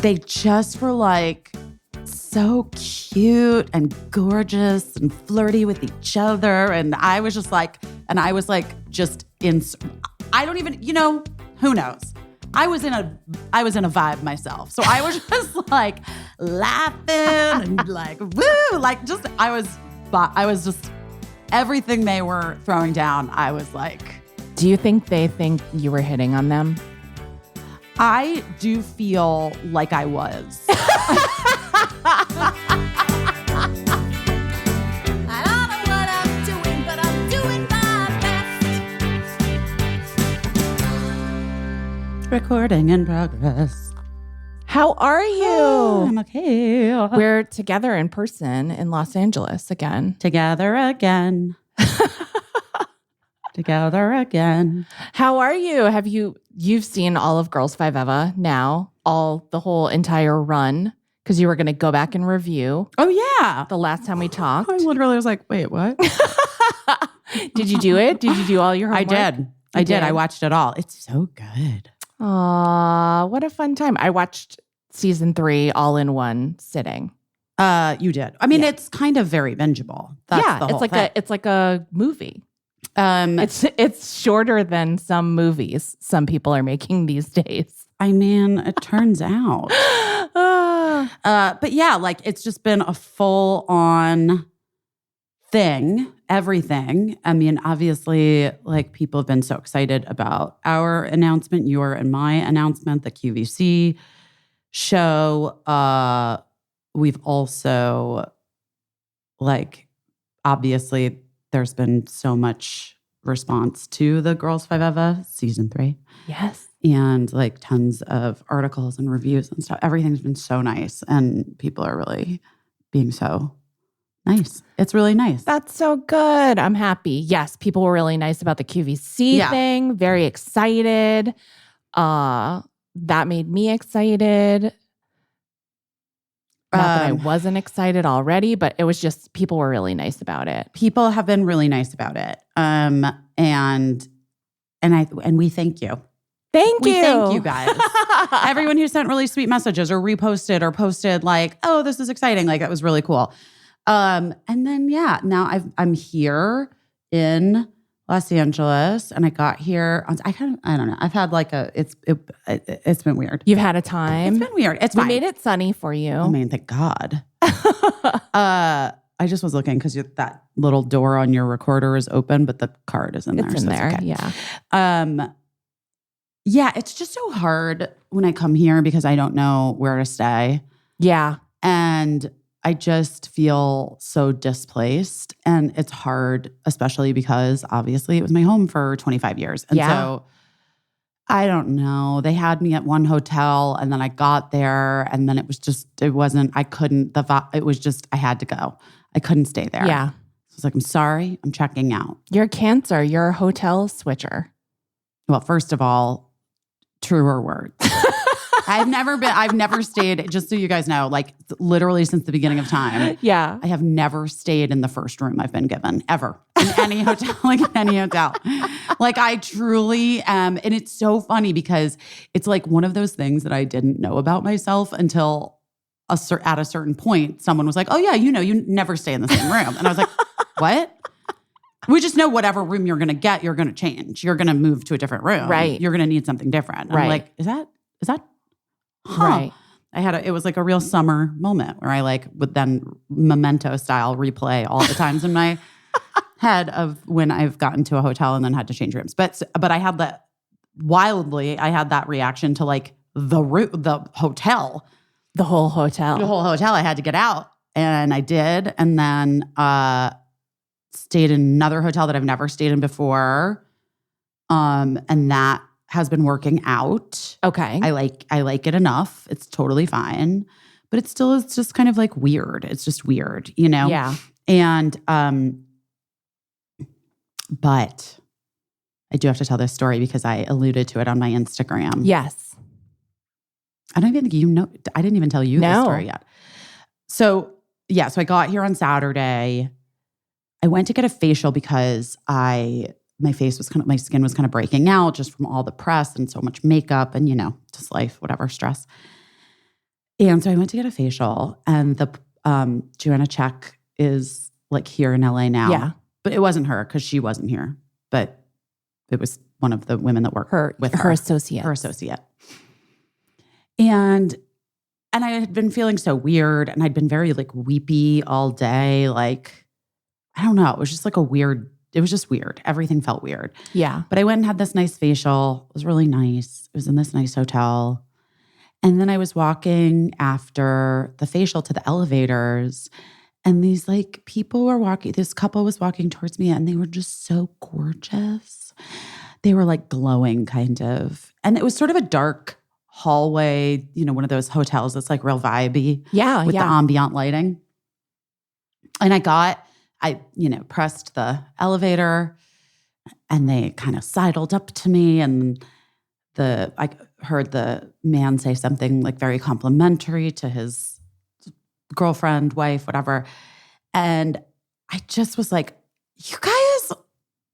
they just were like so cute and gorgeous and flirty with each other. And I was just in, I don't even, who knows? I was in a vibe myself. So I was just like laughing and like, woo, like just, I was just, everything they were throwing down, I was like. Do you think they think you were hitting on them? I do feel like I was. I don't know what I'm doing, but I'm doing my best. Recording in progress. How are you? Oh, I'm okay. We're together in person in Los Angeles again. Together again. Together again. How are you? You've seen all of Girls Five Eva now, the whole entire run, because you were going to go back and review. Oh, yeah. The last time we talked. I literally was like, wait, what? Did you do it? Did you do all your homework? I did. I watched it all. It's so good. Aw, what a fun time. I watched season 3 all in one sitting. You did. I mean, It's kind of very bingeable. That's the whole thing. It's like a movie. It's shorter than some movies some people are making these days. I mean, it turns out. But yeah, like it's just been a full on thing, everything. I mean, obviously, like people have been so excited about our announcement, your and my announcement, the QVC show. We've also, like, obviously, there's been so much response to the Girls Five Eva season 3. Yes. And like tons of articles and reviews and stuff. Everything's been so nice. And people are really being so nice. It's really nice. That's so good. I'm happy. Yes, people were really nice about the QVC thing. Very excited. That made me excited. Not that I wasn't excited already, but it was just people were really nice about it. People have been really nice about it. And we thank you. Thank you. We thank you guys. Everyone who sent really sweet messages or reposted or posted like, oh, this is exciting. Like, that was really cool. And then, now I'm here in Los Angeles and I got here. I don't know. I've had like it's been weird. You've had a time. It's been weird. It's we fine. made it sunny for you. I mean, thank God. I just was looking because that little door on your recorder is open, but the card is in there. It's in there. Okay. Yeah. Yeah, it's just so hard when I come here because I don't know where to stay. Yeah. And I just feel so displaced. And it's hard, especially because obviously it was my home for 25 years. And so I don't know. They had me at one hotel and then I got there and then I had to go. I couldn't stay there. Yeah. So I was like, I'm sorry, I'm checking out. You're Cancer. You're a hotel switcher. Well, first of all, truer words. I've never stayed, just so you guys know, like literally since the beginning of time. Yeah. I have never stayed in the first room I've been given, ever. In any hotel, Like I truly am. And it's so funny because it's like one of those things that I didn't know about myself until at a certain point, someone was like, oh yeah, you never stay in the same room. And I was like, what? We just know whatever room you're going to get, you're going to change. You're going to move to a different room. Right. You're going to need something different. Right. I'm like, is that? Huh. Right. It was like a real summer moment where I like would then memento style replay all the times in my head of when I've gotten to a hotel and then had to change rooms. But I had that reaction to like the hotel. The whole hotel. The whole hotel. I had to get out and I did. And then stayed in another hotel that I've never stayed in before. And that has been working out. Okay. I like it enough. It's totally fine. But it's just kind of like weird. It's just weird, Yeah. And but I do have to tell this story because I alluded to it on my Instagram. Yes. I don't even think I didn't even tell you the story yet. So I got here on Saturday. I went to get a facial because my skin was kind of breaking out just from all the press and so much makeup and, just life, whatever, stress. And so I went to get a facial, and the Joanna Check is like here in LA now. Yeah. But it wasn't her because she wasn't here. But it was one of the women that worked with her associate. Her associate. And I had been feeling so weird, and I'd been very like weepy all day. Like, I don't know. It was just like it was just weird. Everything felt weird. Yeah. But I went and had this nice facial. It was really nice. It was in this nice hotel. And then I was walking after the facial to the elevators, and these like people were walking, this couple was walking towards me, and they were just so gorgeous. They were like glowing kind of. And it was sort of a dark hallway, one of those hotels that's like real vibey. Yeah. With the ambient lighting. And I pressed the elevator, and they kind of sidled up to me, and I heard the man say something like very complimentary to his girlfriend, wife, whatever. And I just was like, you guys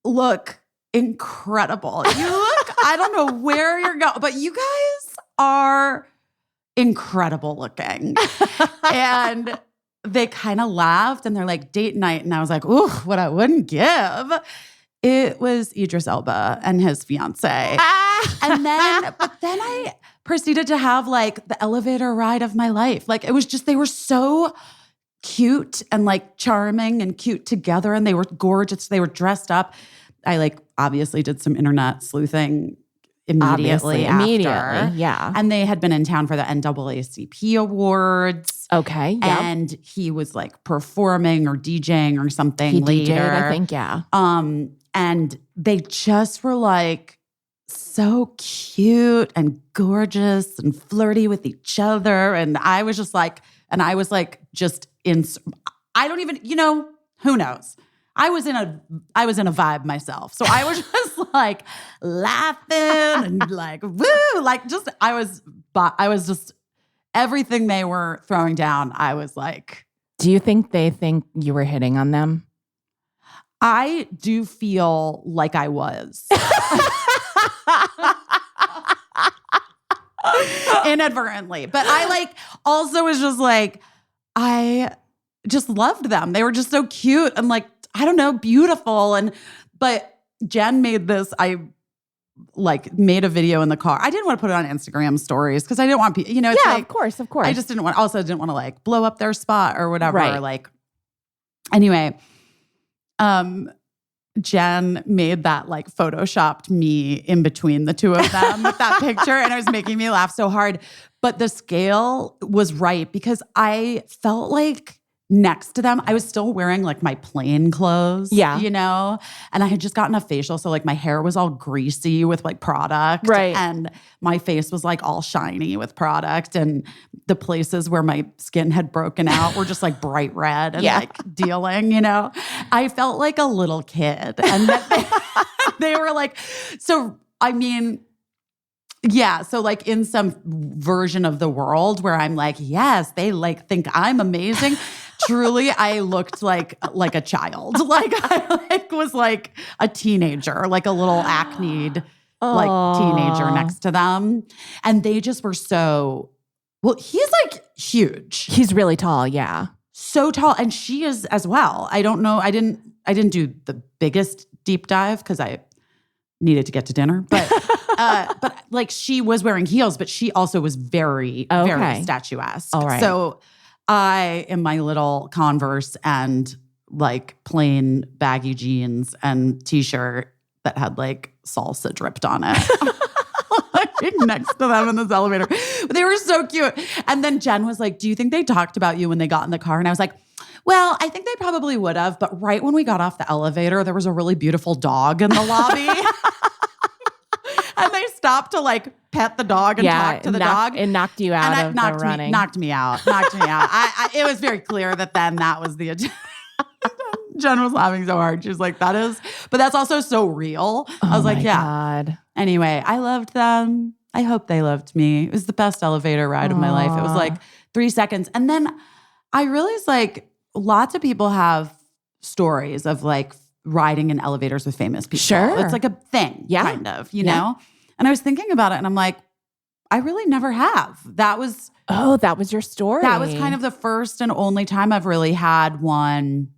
look incredible. I don't know where you're going, but you guys are incredible looking. And they kind of laughed, and they're like, date night. And I was like, ooh, what I wouldn't give. It was Idris Elba and his fiance. But then I proceeded to have like the elevator ride of my life. Like it was just, they were so cute and like charming and cute together, and they were gorgeous. They were dressed up. I like obviously did some internet sleuthing immediately after. Yeah. And they had been in town for the NAACP awards. Okay. Yep. And he was like performing or DJing or something He later. DJ'd, I think, yeah. And they just were like so cute and gorgeous and flirty with each other. And I was like, just I don't even, who knows? I was in a vibe myself. So I was just like laughing and like, woo, like just, I was just, everything they were throwing down, I was like. Do you think they think you were hitting on them? I do feel like I was. Inadvertently. But I like also was just like, I just loved them. They were just so cute and like, I don't know, beautiful. But Jen made I made a video in the car. I didn't want to put it on Instagram stories because I didn't want people, it's yeah, like, of course. I just didn't want to like blow up their spot or whatever. Right. Like, anyway, Jen made that like photoshopped me in between the two of them with that picture, and it was making me laugh so hard. But the scale was right because I felt like next to them, I was still wearing like my plain clothes, and I had just gotten a facial. So like my hair was all greasy with like product, right? And my face was like all shiny with product, and the places where my skin had broken out were just like bright red and like dealing, I felt like a little kid, and that they were like, so I mean. Yeah, so like in some version of the world where I'm like, yes, they like think I'm amazing. Truly, I looked like a child. Like I was like a teenager, like a little acneed like teenager next to them. And they just were so, well, he's like huge. He's really tall, yeah. So tall. And she is as well. I don't know. I didn't do the biggest deep dive because I needed to get to dinner. But like she was wearing heels, but she also was very, very statuesque. All right. So I, in my little Converse and like plain baggy jeans and t-shirt that had like salsa dripped on it, like next to them in this elevator. But they were so cute. And then Jen was like, do you think they talked about you when they got in the car? And I was like, well, I think they probably would have. But right when we got off the elevator, there was a really beautiful dog in the lobby. And they stopped to like pet the dog and talk to the dog. It knocked you out and of knocked the running. Knocked me out. It was very clear that then that was the agenda. Jen was laughing so hard. She was like, that is, but that's also so real. I was like, yeah. God. Anyway, I loved them. I hope they loved me. It was the best elevator ride of my life. It was like 3 seconds. And then I realized like lots of people have stories of like riding in elevators with famous people. Sure. It's like a thing, kind of, you know? And I was thinking about it and I'm like, I really never have. That was your story. That was kind of the first and only time I've really had one.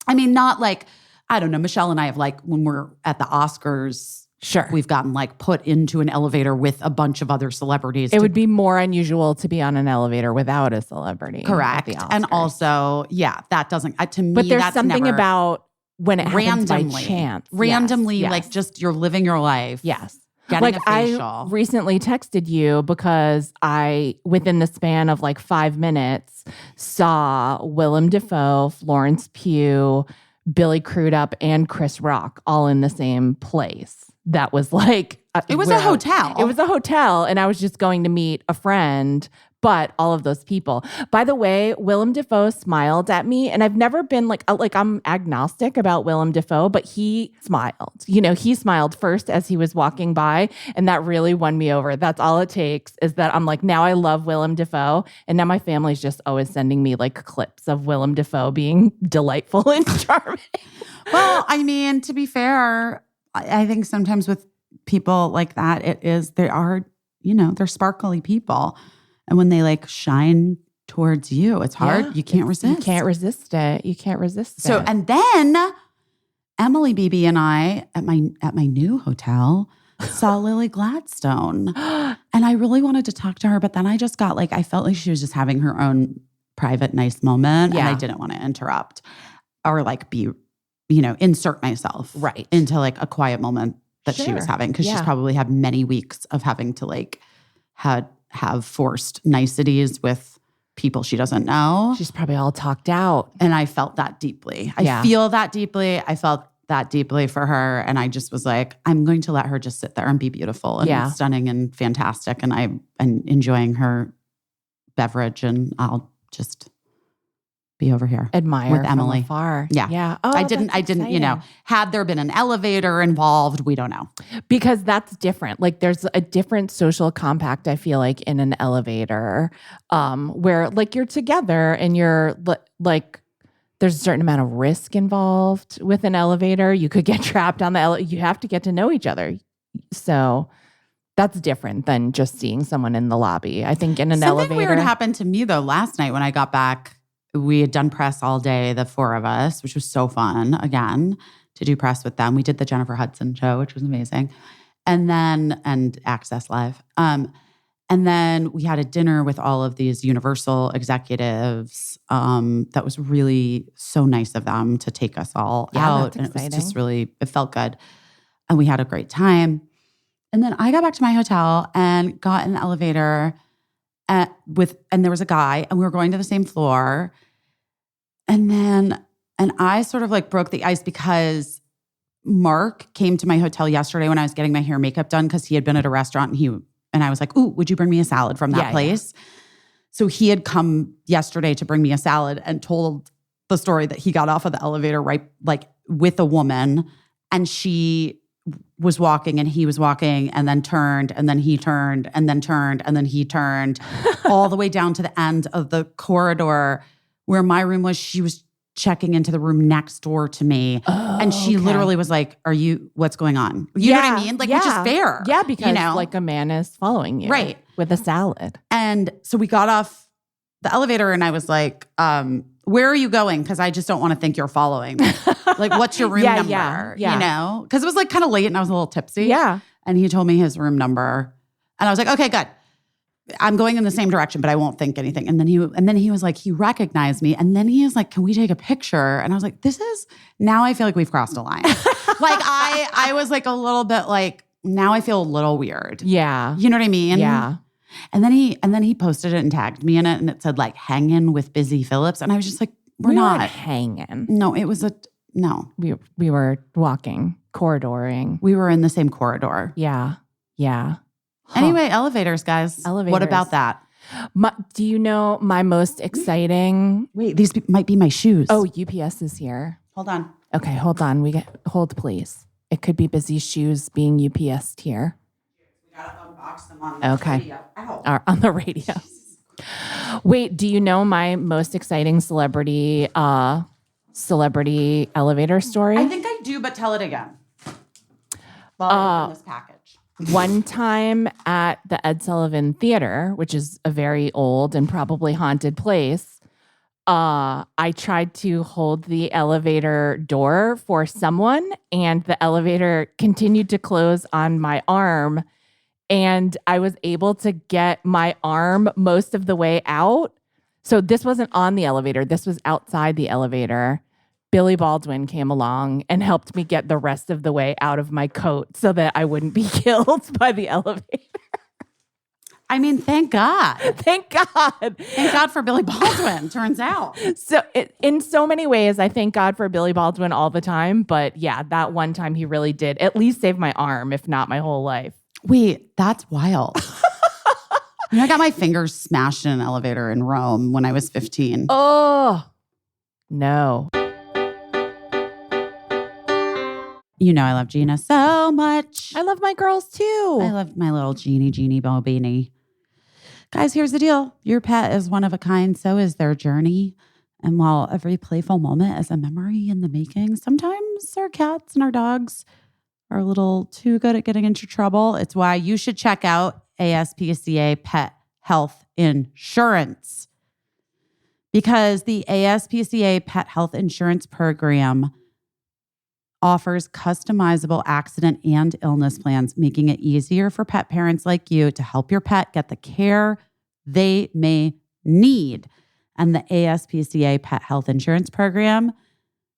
I mean, not like, I don't know, Michelle and I have like, when we're at the Oscars, sure, we've gotten like put into an elevator with a bunch of other celebrities. It would be more unusual to be on an elevator without a celebrity. Correct. And also, that doesn't, to me, but there's that's something never, about when it happens by randomly, chance. Randomly, Yes. like just you're living your life. Yes. Getting like a facial. I recently texted you because I, within the span of like 5 minutes, saw Willem Dafoe, Florence Pugh, Billy Crudup, and Chris Rock all in the same place. That was like it was a hotel. It was a hotel, and I was just going to meet a friend. But all of those people. By the way, Willem Dafoe smiled at me, and I've never been like I'm agnostic about Willem Dafoe, but he smiled. You know, he smiled first as he was walking by, and that really won me over. That's all it takes is that I'm like, now I love Willem Dafoe, and now my family's just always sending me like clips of Willem Dafoe being delightful and charming. Well, I mean, to be fair, I think sometimes with people like that, they are, they're sparkly people. And when they like shine towards you, it's hard. Yeah, you can't resist. You can't resist it. You can't resist it. And then Emily Beebe and I at my new hotel saw Lily Gladstone. And I really wanted to talk to her, but then I just got I felt like she was just having her own private nice moment. Yeah. And I didn't want to interrupt or be, insert myself into like a quiet moment that she was having. Because she's probably had many weeks of having to have forced niceties with people she doesn't know. She's probably all talked out. And I felt that deeply. I feel that deeply. I felt that deeply for her. And I just was like, I'm going to let her just sit there and be beautiful and stunning and fantastic. And enjoying her beverage, and I'll just be over here. Admire with Emily. From afar. Yeah. Yeah. Oh, I didn't, had there been an elevator involved, we don't know. Because that's different. Like there's a different social compact, I feel like, in an elevator, where like you're together and you're like, there's a certain amount of risk involved with an elevator. You could get trapped on the elevator. You have to get to know each other. So that's different than just seeing someone in the lobby. I think in an elevator. Something weird happened to me though last night when I got back. We had done press all day, the four of us, which was so fun, again, to do press with them. We did the Jennifer Hudson show, which was amazing. And Access Live. And then we had a dinner with all of these Universal executives. That was really so nice of them to take us all out. That's and exciting. it was just it felt good. And we had a great time. And then I got back to my hotel and got in the elevator and there was a guy, and we were going to the same floor. And I sort of broke the ice because Mark came to my hotel yesterday when I was getting my hair and makeup done because he had been at a restaurant and I was like, ooh, would you bring me a salad from that place? Yeah. So he had come yesterday to bring me a salad and told the story that he got off of the elevator with a woman, and she was walking and he was walking and then turned and then he turned and then turned and then he turned all the way down to the end of the corridor where my room was. She was checking into the room next door to me. Oh, and she literally was like, what's going on? You know what I mean? Which is fair. Yeah, because a man is following you. Right. With a salad. And so we got off the elevator and I was like, where are you going? Because I just don't want to think you're following me. What's your room number? Yeah. Because it was kind of late and I was a little tipsy. Yeah. And he told me his room number. And I was like, okay, good. I'm going in the same direction, but I won't think anything. And then he was like, he recognized me. And then he was like, can we take a picture? And I was like, now I feel like we've crossed a line. I was like a little bit now I feel a little weird. Yeah. You know what I mean? Yeah. And then he posted it and tagged me in it, and it said hanging with Busy Phillips. And I was just like, we're not hanging. No, it was no. We were walking, corridoring. We were in the same corridor. Yeah. Yeah. Huh. Anyway, elevators, guys. Elevators. What about that? Do you know my most exciting? Wait, these might be my shoes. Oh, UPS is here. Hold on. Okay, hold on. Hold, please. It could be Busy's shoes being UPS'd here. We gotta unbox them on the radio. Ow. On the radio. Wait, do you know my most exciting celebrity elevator story? I think I do, but tell it again. Well, in this package. One time at the Ed Sullivan Theater, which is a very old and probably haunted place, I tried to hold the elevator door for someone, and the elevator continued to close on my arm. And I was able to get my arm most of the way out. So this wasn't on the elevator. This was outside the elevator. Billy Baldwin came along and helped me get the rest of the way out of my coat so that I wouldn't be killed by the elevator. I mean, thank God. Thank God. Thank God for Billy Baldwin, turns out. So in so many ways, I thank God for Billy Baldwin all the time. But yeah, that one time he really did at least save my arm, if not my whole life. Wait, that's wild. I got my fingers smashed in an elevator in Rome when I was 15. Oh, no. You know I love Gina so much. I love my girls too. I love my little Jeannie Bobini. Guys, here's the deal. Your pet is one of a kind, so is their journey. And while every playful moment is a memory in the making, sometimes our cats and our dogs are a little too good at getting into trouble. It's why you should check out ASPCA Pet Health Insurance. Because the ASPCA Pet Health Insurance Program offers customizable accident and illness plans, making it easier for pet parents like you to help your pet get the care they may need. And the ASPCA Pet Health Insurance Program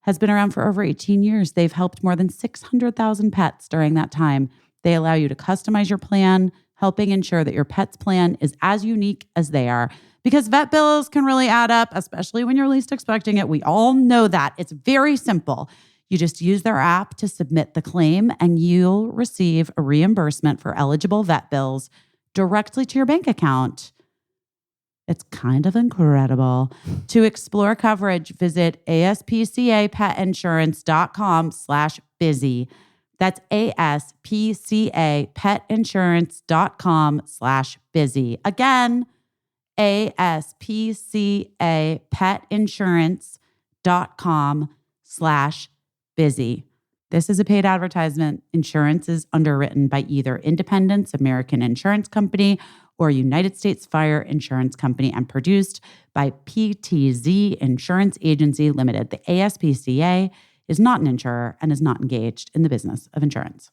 has been around for over 18 years. They've helped more than 600,000 pets during that time. They allow you to customize your plan, helping ensure that your pet's plan is as unique as they are. Because vet bills can really add up, especially when you're least expecting it. We all know that. It's very simple. You just use their app to submit the claim, and you'll receive a reimbursement for eligible vet bills directly to your bank account. It's kind of incredible. To explore coverage, visit aspcapetinsurance.com/busy. That's aspcapetinsurance.com/busy. Again, aspcapetinsurance.com/busy. This is a paid advertisement. Insurance is underwritten by either Independence American Insurance Company or United States Fire Insurance Company and produced by PTZ Insurance Agency Limited. The ASPCA is not an insurer and is not engaged in the business of insurance.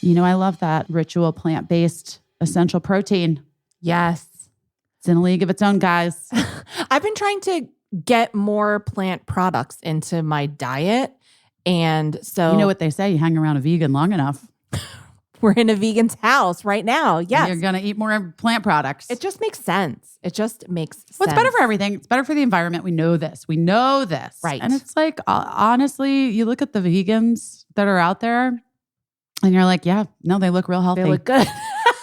You know, I love that Ritual plant-based essential protein. Yes. It's in a league of its own, guys. I've been trying to get more plant products into my diet. And so, You know what they say, you hang around a vegan long enough, we're in a vegan's house right now. Yes. you're going to eat more plant products. It just makes sense. It just makes sense. Well, it's better for everything. It's better for the environment. We know this. Right. And it's like, honestly, you look at the vegans that are out there and you're like, yeah, no, they look real healthy. They look good.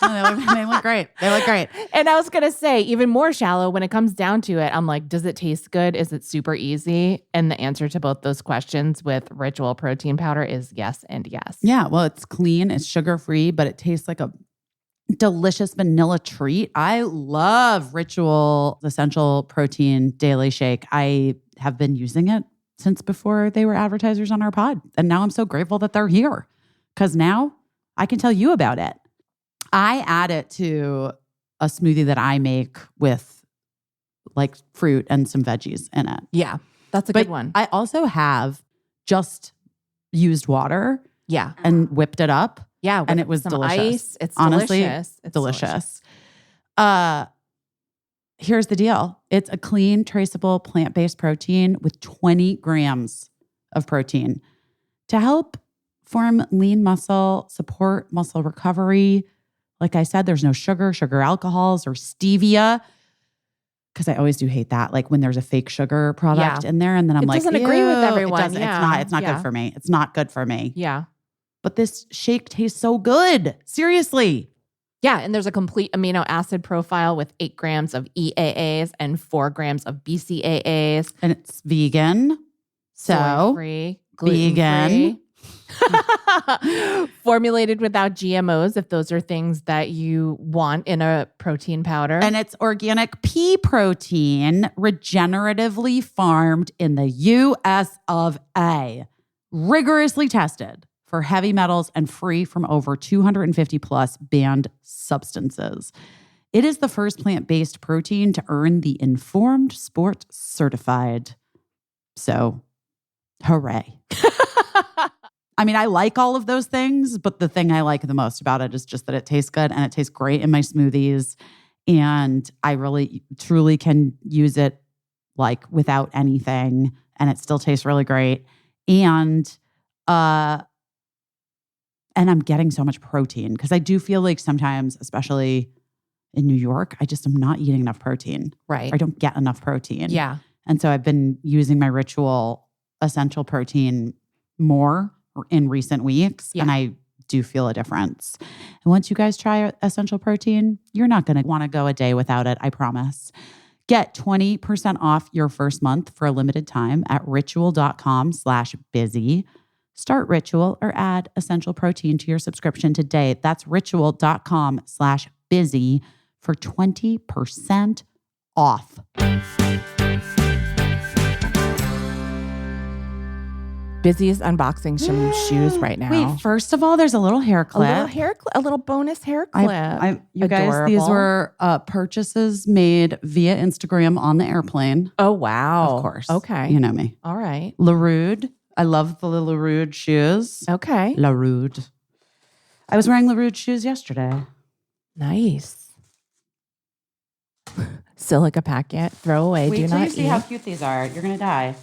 No, they look great. They look great. And I was going to say, even more shallow, when it comes down to it, I'm like, does it taste good? Is it super easy? And the answer to both those questions with Ritual protein powder is yes and yes. Yeah, well, it's clean. It's sugar-free, but it tastes like a delicious vanilla treat. I love Ritual Essential Protein Daily Shake. I have been using it since before they were advertisers on our pod. And now I'm so grateful that they're here because now I can tell you about it. I add it to a smoothie that I make with like fruit and some veggies in it. Yeah, that's a good one. I also have just used water Yeah. and whipped it up. Yeah. And it was some delicious. Ice. It's Honestly, delicious. It's delicious. Here's the deal. It's a clean, traceable, plant-based protein with 20 grams of protein to help form lean muscle, support muscle recovery. Like I said, there's no sugar alcohols, or stevia. Because I always do hate that. Like when there's a fake sugar product in there, and then I'm like, doesn't agree with "Ew, everyone." It doesn't. It's not good for me. It's not good for me. Yeah. But this shake tastes so good. Seriously. Yeah. And there's a complete amino acid profile with 8 grams of EAAs and 4 grams of BCAAs. And it's vegan. So soy-free, gluten-free. vegan. Formulated without GMOs, if those are things that you want in a protein powder. And it's organic pea protein, regeneratively farmed in the US of A. Rigorously tested for heavy metals and free from over 250 plus banned substances. It is the first plant-based protein to earn the Informed Sport Certified. So, hooray. I mean, I like all of those things, but the thing I like the most about it is just that it tastes good and it tastes great in my smoothies. And I really, truly can use it like without anything and it still tastes really great. And I'm getting so much protein because I do feel like sometimes, especially in New York, I just am not eating enough protein. Right. I don't get enough protein. Yeah. And so I've been using my Ritual essential protein more in recent weeks. Yeah. And I do feel a difference. And once you guys try essential protein, you're not going to want to go a day without it. I promise. Get 20% off your first month for a limited time at ritual.com/busy. Start Ritual or add essential protein to your subscription today. That's ritual.com/busy for 20% off. Busy is unboxing some shoes right now. Wait, first of all, there's a little hair clip. A little bonus hair clip. You guys, these were purchases made via Instagram on the airplane. Oh, wow. Of course. Okay. You know me. All right. LaRude. I love the LaRude shoes. Okay. LaRude. I was wearing LaRude shoes yesterday. Nice. Silica packet. Throw away. Wait Do till not you see eat. how cute these are. You're going to die.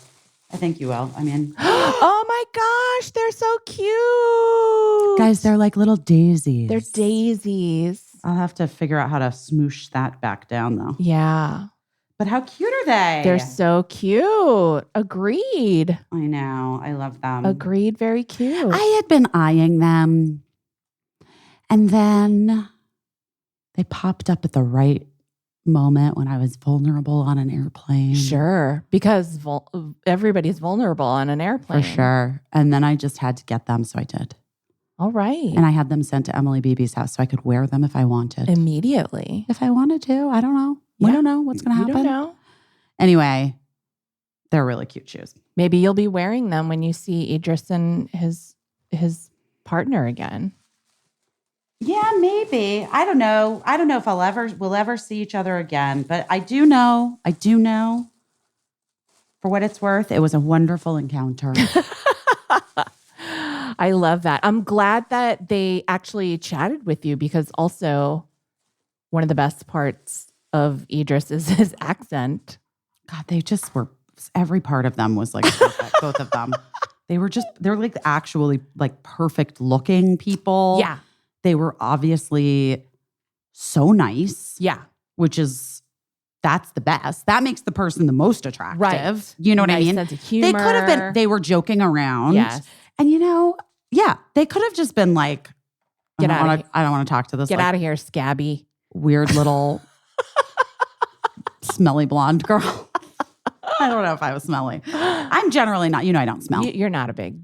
I think you will. I mean. Oh my gosh. They're so cute. Guys, they're like little daisies. They're daisies. I'll have to figure out how to smoosh that back down though. Yeah. But how cute are they? They're so cute. Agreed. I know. I love them. Agreed. Very cute. I had been eyeing them. And then they popped up at the right moment when I was vulnerable on an airplane. Sure. Because everybody's vulnerable on an airplane. For sure. And then I just had to get them, so I did. All right. And I had them sent to Emily Beebe's house so I could wear them if I wanted. Immediately. If I wanted to. I don't know. We Yeah. don't know what's going to happen. You don't know. Anyway, they're really cute shoes. Maybe you'll be wearing them when you see Idris and his partner again. Yeah, maybe. I don't know. I don't know if we'll ever see each other again. But I do know, for what it's worth, it was a wonderful encounter. I love that. I'm glad that they actually chatted with you because also one of the best parts of Idris is his accent. God, they just were, every part of them was like perfect, both of them. They're like actually like perfect looking people. Yeah. They were obviously so nice. Yeah. That's the best. That makes the person the most attractive. Right. You know what Nice I mean? sense of humor. They could have been, they were joking around. Yes. And they could have just been like, Get out of here. I don't want to talk to this Get like, out of here, scabby. weird little smelly blonde girl. I don't know if I was smelly. I'm generally not, I don't smell. You're not a big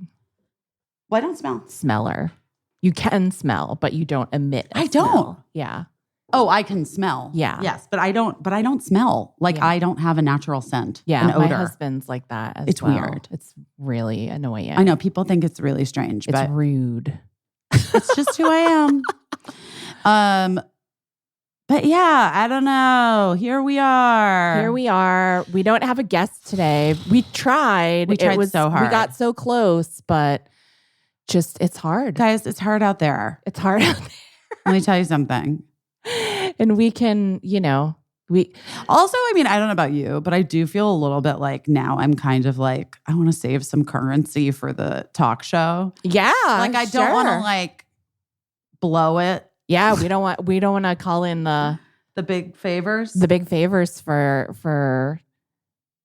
Well, I don't smell. smeller. You can smell, but you don't emit a I don't. smell. Yeah. Oh, I can smell. Yeah. Yes, but I don't smell. Like Yeah. I don't have a natural scent. Yeah. An My odor. husband's like that as It's well. weird. It's really annoying. I know people think it's really strange, It's but rude. it's just who I am. But yeah, I don't know. Here we are. We don't have a guest today. We tried. We tried so hard. We got so close, but just it's hard. Guys, it's hard out there. It's hard out Let me tell you something. there. And we can, we Also, I mean, I don't know about you, but I do feel a little bit like now I'm kind of like, I want to save some currency for the talk show. yeah. Like I don't want to sure. like blow it. Yeah, we don't want to call in the big favors. big favors for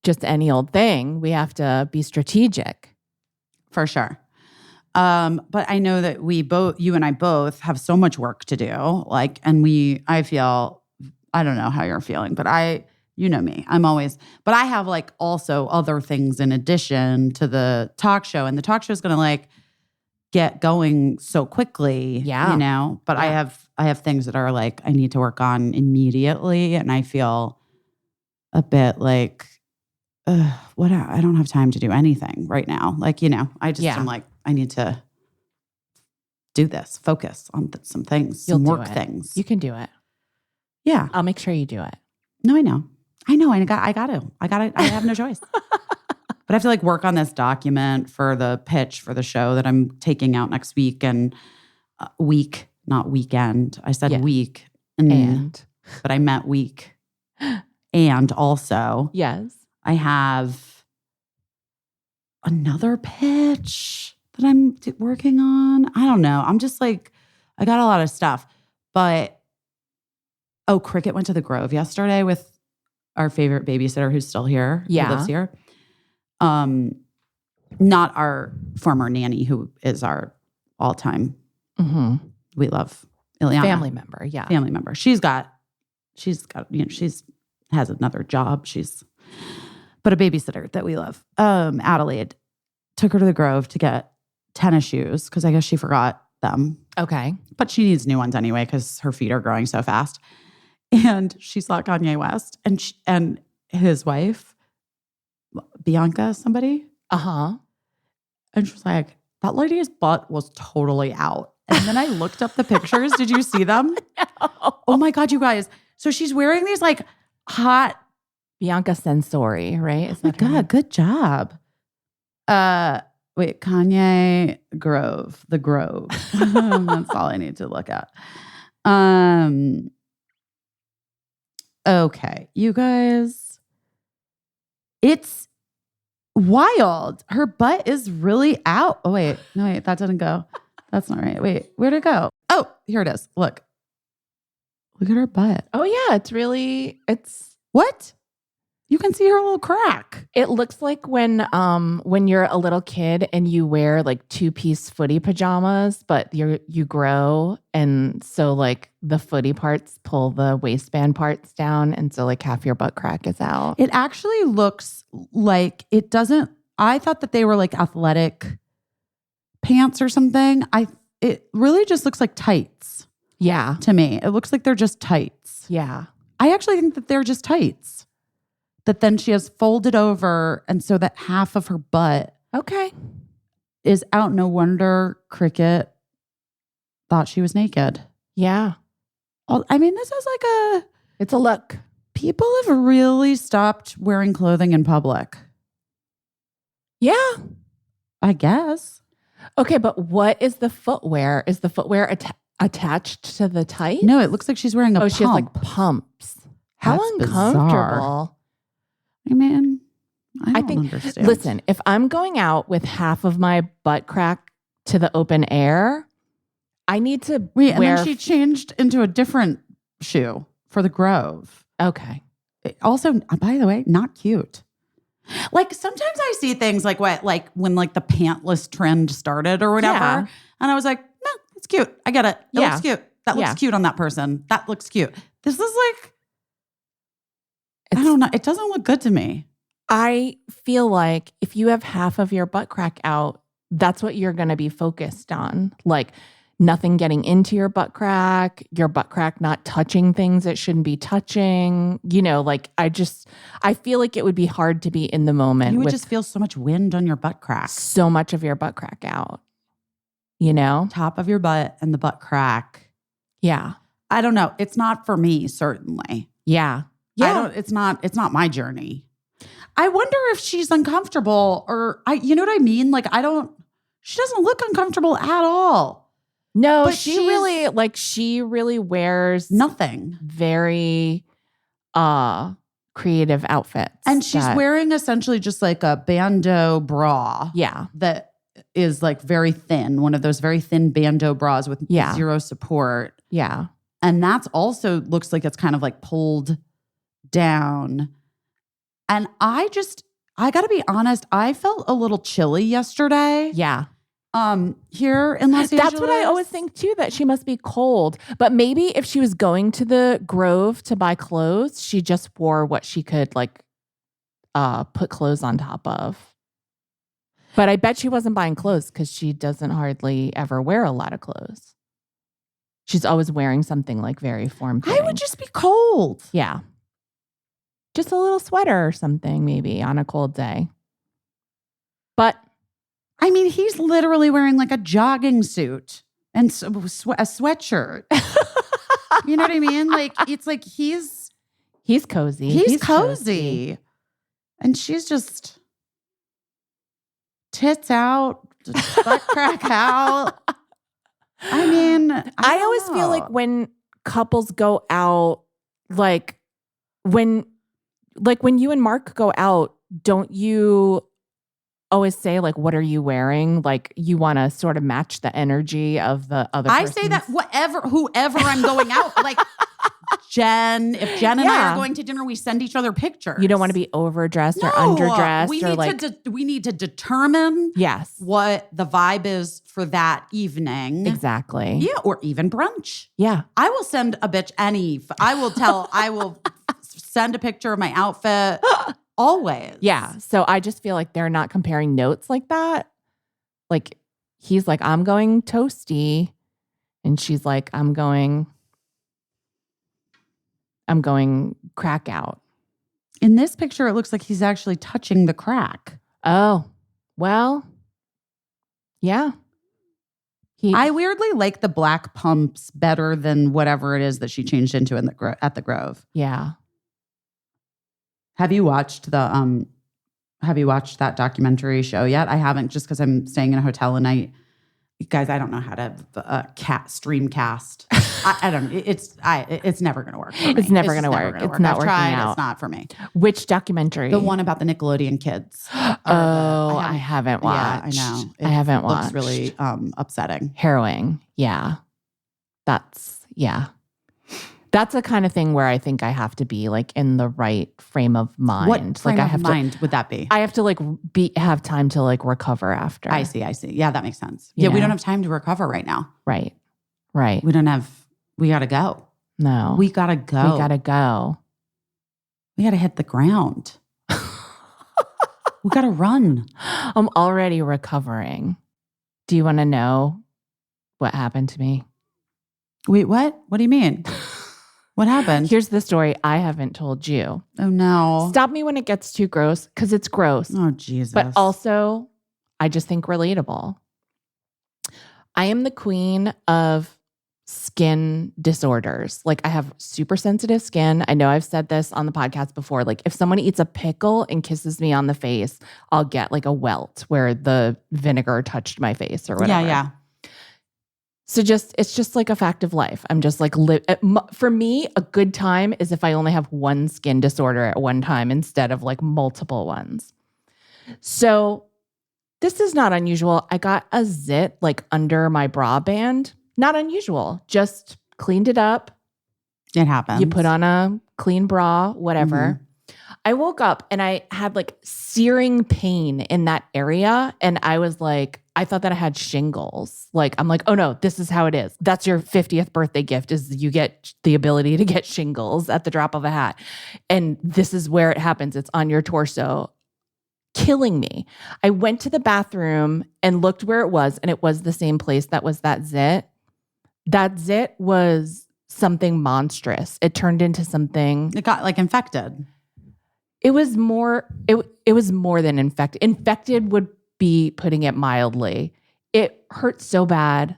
just any old thing. We have to be strategic. For sure. But I know that you and I both have so much work to do. Like, and I feel, I don't know how you're feeling, but you know me, but I have like also other things in addition to the talk show, and the talk show is going to like get going so quickly, Yeah. but Yeah. I have things that are like, I need to work on immediately. And I feel a bit like, I don't have time to do anything right now. Like, I just Yeah. am like, I need to do this. Focus on some things, You'll some do work it. things. You can do it. Yeah. I'll make sure you do it. No, I know. I got to. I have no choice. But I have to like work on this document for the pitch for the show that I'm taking out next week and week, not weekend. I said week. But I meant week. And also, yes, I have another pitch that I'm working on. I don't know. I'm just like, I got a lot of stuff. But, Cricket went to the Grove yesterday with our favorite babysitter who's still here, who lives here. Not our former nanny, who is our all-time, we love Ileana. family member. Yeah. Family member. She's got, she's has another job. But a babysitter that we love. Adelaide took her to the Grove to get tennis shoes because I guess she forgot them. Okay. But she needs new ones anyway because her feet are growing so fast. And she saw Kanye West and his wife, Bianca, somebody. Uh-huh. And she was like, that lady's butt was totally out. And then I looked up the pictures. Did you see them? No. Oh my God, you guys. So she's wearing these like hot. Bianca Sensori, right? Is Oh my that her name? God, good job. Wait, Kanye Grove, the Grove. That's all I need to look at. Okay, you guys. It's wild. Her butt is really out. Oh, wait. No, wait, that didn't go. That's not right. Wait, where'd it go? Oh, here it is. Look. Look at her butt. Oh yeah, it's What? You can see her little crack. it looks like when you're a little kid and you wear like 2-piece footy pajamas, but you grow, and so like the footy parts pull the waistband parts down, and so like half your butt crack is out. It actually looks like it doesn't. I thought that they were like athletic pants or something. It really just looks like tights Yeah. to me. It looks like they're just tights. Yeah. I actually think that they're just tights. That then she has folded over, and so that half of her butt Okay. is out. No wonder Cricket thought she was naked. Yeah. I mean, this is like It's a look. people have really stopped wearing clothing in public. Yeah. I guess. Okay, but what is the footwear? Is the footwear attached to the tight? No, it looks like she's wearing a pump. She has like pumps. How That's uncomfortable. bizarre. I mean, I don't think, understand. listen, if I'm going out with half of my butt crack to the open air, I need to Wait, and wear. then she changed into a different shoe for the Grove. Okay. Also, by the way, not cute. Like sometimes I see things like when like the pantless trend started or whatever. Yeah. And I was like, no, it's cute. I get it. It Yeah. looks cute. That looks Yeah. cute on that person. That looks cute. This is like, I don't know. It doesn't look good to me. I feel like if you have half of your butt crack out, that's what you're going to be focused on. Like nothing getting into your butt crack not touching things it shouldn't be touching. You know, like I feel like it would be hard to be in the moment. You would with just feel so much wind on your butt crack. so much of your butt crack out, you know? Top of your butt and the butt crack. Yeah. I don't know. It's not for me, certainly. Yeah. It's not my journey. I wonder if she's uncomfortable you know what I mean? Like she doesn't look uncomfortable at all. No, But she really wears Nothing. very creative outfits. And she's wearing essentially just like a bandeau bra. Yeah. That is like very thin, one of those very thin bandeau bras with zero support. Yeah. And that's also looks like it's kind of like pulled down. And I got to be honest, I felt a little chilly yesterday. Yeah. Here in Los Angeles. That's what I always think too, that she must be cold. But maybe if she was going to the Grove to buy clothes, she just wore what she could like put clothes on top of. But I bet she wasn't buying clothes because she doesn't hardly ever wear a lot of clothes. She's always wearing something like very form-fitting. I would just be cold. Yeah. Just a little sweater or something maybe on a cold day. But I mean, he's literally wearing like a jogging suit and a sweatshirt. You know what I mean? Like, it's like he's cozy. He's cozy. And she's just tits out, butt crack out. I mean, I always feel like when couples go out, like when you and Mark go out, don't you always say like, what are you wearing? Like you want to sort of match the energy of the other I say that whoever I'm going out, like Jen, if Jen and I are going to dinner, we send each other pictures. You don't want to be overdressed or underdressed. We need to determine what the vibe is for that evening. Exactly. Yeah, or even brunch. Yeah. I will send a bitch I will send a picture of my outfit always. Yeah. So I just feel like they're not comparing notes like that. Like he's like, I'm going toasty. And she's like, I'm going crack out. In this picture, it looks like he's actually touching the crack. Oh, well, yeah. I weirdly like the black pumps better than whatever it is that she changed into at the Grove. Yeah. Have you watched that documentary show yet? I haven't, just because I'm staying in a hotel and guys, I don't know how to stream cast. I don't. It's never going to work. For me. It's never going to work. It's not working out. It's not for me. Which documentary? The one about the Nickelodeon kids. I haven't watched. Yeah, I know. I haven't watched. Looks really upsetting. Harrowing. Yeah. That's a kind of thing where I think I have to be like in the right frame of mind. What frame of mind would that be? I have to like have time to like recover after. I see. Yeah, that makes sense. Yeah, we don't have time to recover right now. Right. We gotta go. No. We gotta go. We gotta hit the ground. We gotta run. I'm already recovering. Do you want to know what happened to me? Wait, what? What do you mean? What happened? Here's the story I haven't told you. Oh, no. Stop me when it gets too gross, because it's gross. Oh, Jesus. But also, I just think relatable. I am the queen of skin disorders. Like, I have super sensitive skin. I know I've said this on the podcast before. Like, if someone eats a pickle and kisses me on the face, I'll get like a welt where the vinegar touched my face or whatever. Yeah. So it's just like a fact of life. I'm just like, for me, a good time is if I only have one skin disorder at one time instead of like multiple ones. So this is not unusual. I got a zit like under my bra band. Not unusual. Just cleaned it up. It happens. You put on a clean bra, whatever. Mm-hmm. I woke up and I had like searing pain in that area. And I was like, I thought that I had shingles. Like, I'm like, oh no, this is how it is. That's your 50th birthday gift, is you get the ability to get shingles at the drop of a hat. And this is where it happens. It's on your torso, killing me. I went to the bathroom and looked where it was, and it was the same place that was that zit. That zit was something monstrous. It turned into something. It got like infected. It was more than infected. Infected would be putting it mildly. It hurt so bad.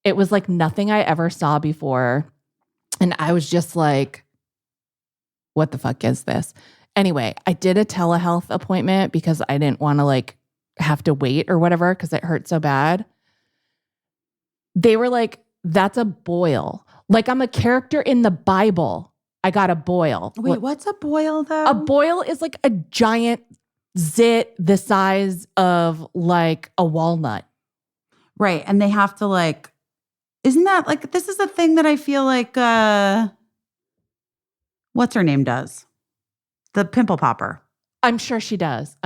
It was like nothing I ever saw before. And I was just like, what the fuck is this? Anyway, I did a telehealth appointment because I didn't want to like have to wait or whatever because it hurt so bad. They were like, that's a boil. Like I'm a character in the Bible. I got a boil. Wait, what's a boil though? A boil is like a giant zit the size of like a walnut. Right. And they have to like, isn't that like, this is a thing that I feel like, what's her name does? The pimple popper. I'm sure she does.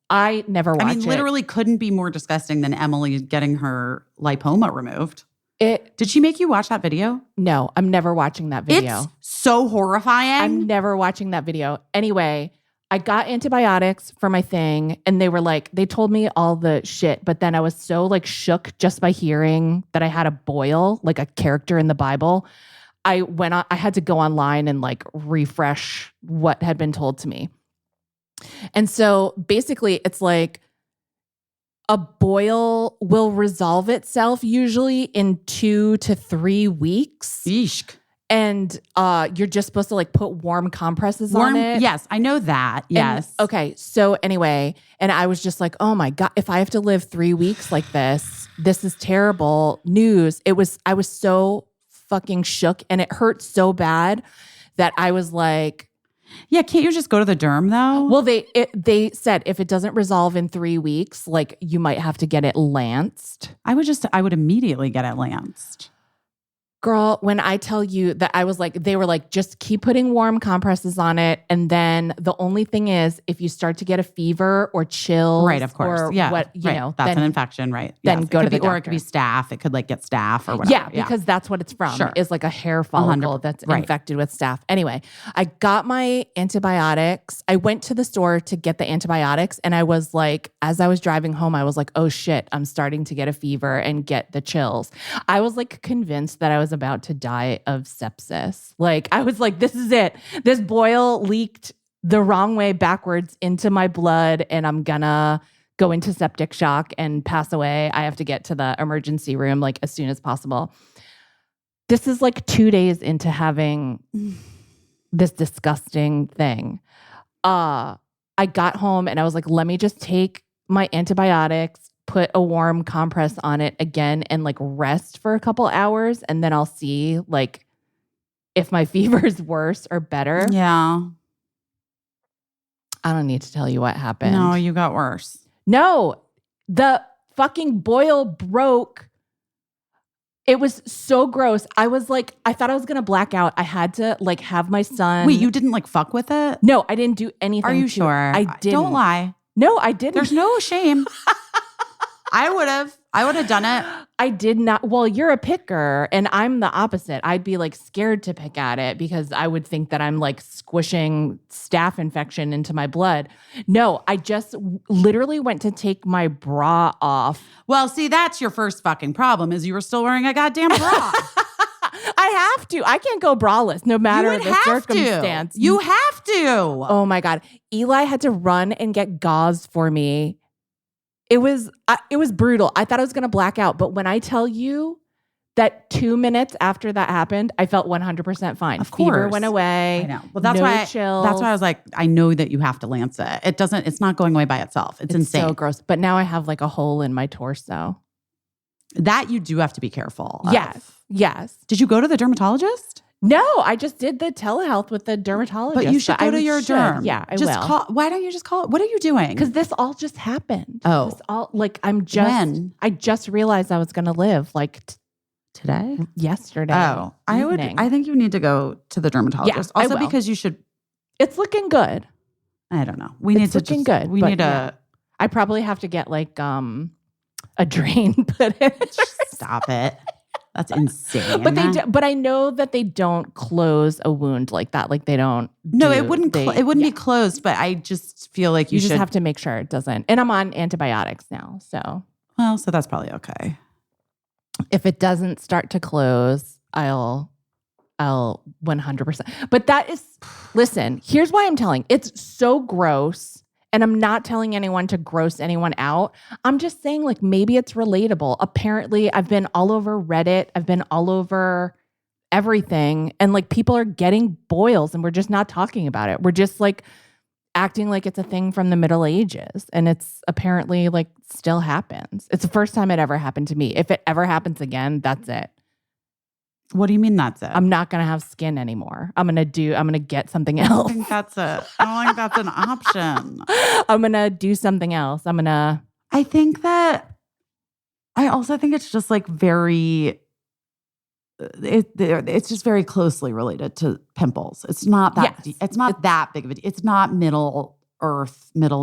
I never watch it. I mean, literally couldn't be more disgusting than Emily getting her lipoma removed. Did she make you watch that video? No, I'm never watching that video. It's so horrifying. I'm never watching that video. Anyway, I got antibiotics for my thing and they were like, they told me all the shit, but then I was so like shook just by hearing that I had a boil, like a character in the Bible. I had to go online and like refresh what had been told to me. And so basically it's like a boil will resolve itself usually in 2 to 3 weeks. Yeesh. And you're just supposed to like put warm compresses on it. Yes, I know that. Yes. And, okay. So anyway, and I was just like, oh my God, if I have to live 3 weeks like this is terrible news. I was so fucking shook and it hurt so bad that I was like, yeah, can't you just go to the derm though? well, they said if it doesn't resolve in 3 weeks, like you might have to get it lanced. I would immediately get it lanced. Girl, when I tell you that I was like, they were like, just keep putting warm compresses on it. And then the only thing is, if you start to get a fever or chills, Right, of course. or Yeah. what, you right. know, That's then, an infection, right? then Yes. go to the Or it doctor. could be staph. It could like get staph or whatever. Yeah, because that's what it's from. Sure. Is like a hair follicle that's right. infected with staph. Anyway, I got my antibiotics. I went to the store to get the antibiotics, and I was like, as I was driving home, I was like, oh shit, I'm starting to get a fever and get the chills. I was like convinced that I was about to die of sepsis. Like I was like, this is it. This boil leaked the wrong way backwards into my blood, and I'm gonna go into septic shock and pass away. I have to get to the emergency room like as soon as possible. This is like 2 days into having this disgusting thing. I got home and I was like, let me just take my antibiotics, put a warm compress on it again, and like rest for a couple hours, and then I'll see like if my fever is worse or better. Yeah. I don't need to tell you what happened. No, you got worse. No, the fucking boil broke. It was so gross. I was like, I thought I was going to black out. I had to like have my son. Wait, you didn't like fuck with it? No, I didn't do anything. Are you to sure? it. I didn't. Don't lie. No, I didn't. There's no shame. I would have done it. I did not. Well, you're a picker and I'm the opposite. I'd be like scared to pick at it because I would think that I'm like squishing staph infection into my blood. No, I just literally went to take my bra off. Well, see, that's your first fucking problem is you were still wearing a goddamn bra. I have to. I can't go braless no matter you would the have circumstance. To. You have to. Oh my God. Eli had to run and get gauze for me. It was brutal. I thought I was going to black out. But when I tell you that 2 minutes after that happened, I felt 100% fine. Of course. Fever went away. I know. Well, that's no why chills. that's why I was like, I know that you have to lance it. It's not going away by itself. It's insane. So gross. But now I have like a hole in my torso. That you do have to be careful of. Yes. Did you go to the dermatologist? No, I just did the telehealth with the dermatologist. But you should go to your derm. Yeah, I just will. Why don't you just call it? What are you doing? Because this all just happened. Oh. This all like I just realized I was going to live like today? Yesterday. Oh, evening. I think you need to go to the dermatologist. Yeah, I also will. because you should. It's looking good. I don't know. We need to looking just, good. We but need yeah. I probably have to get like a drain put in. Stop it. That's insane. But I know that they don't close a wound like that. Like they don't. No, it wouldn't. It wouldn't be closed. But I just feel like you should just have to make sure it doesn't. And I'm on antibiotics now, so that's probably okay. If it doesn't start to close, I'll 100%. But that is, listen. Here's why I'm telling. It's so gross. And I'm not telling anyone to gross anyone out. I'm just saying, like, maybe it's relatable. Apparently, I've been all over Reddit. I've been all over everything. And, like, people are getting boils and we're just not talking about it. We're just, like, acting like it's a thing from the Middle Ages. And it's apparently, like, still happens. It's the first time it ever happened to me. If it ever happens again, that's it. What do you mean that's it? I'm not going to have skin anymore. I'm going to get something else. I think that's it. I don't think that's an option. I'm going to do something else. I think that, I also think it's just like very, it's just very closely related to pimples. It's not that, it's not that big of a deal. It's not Middle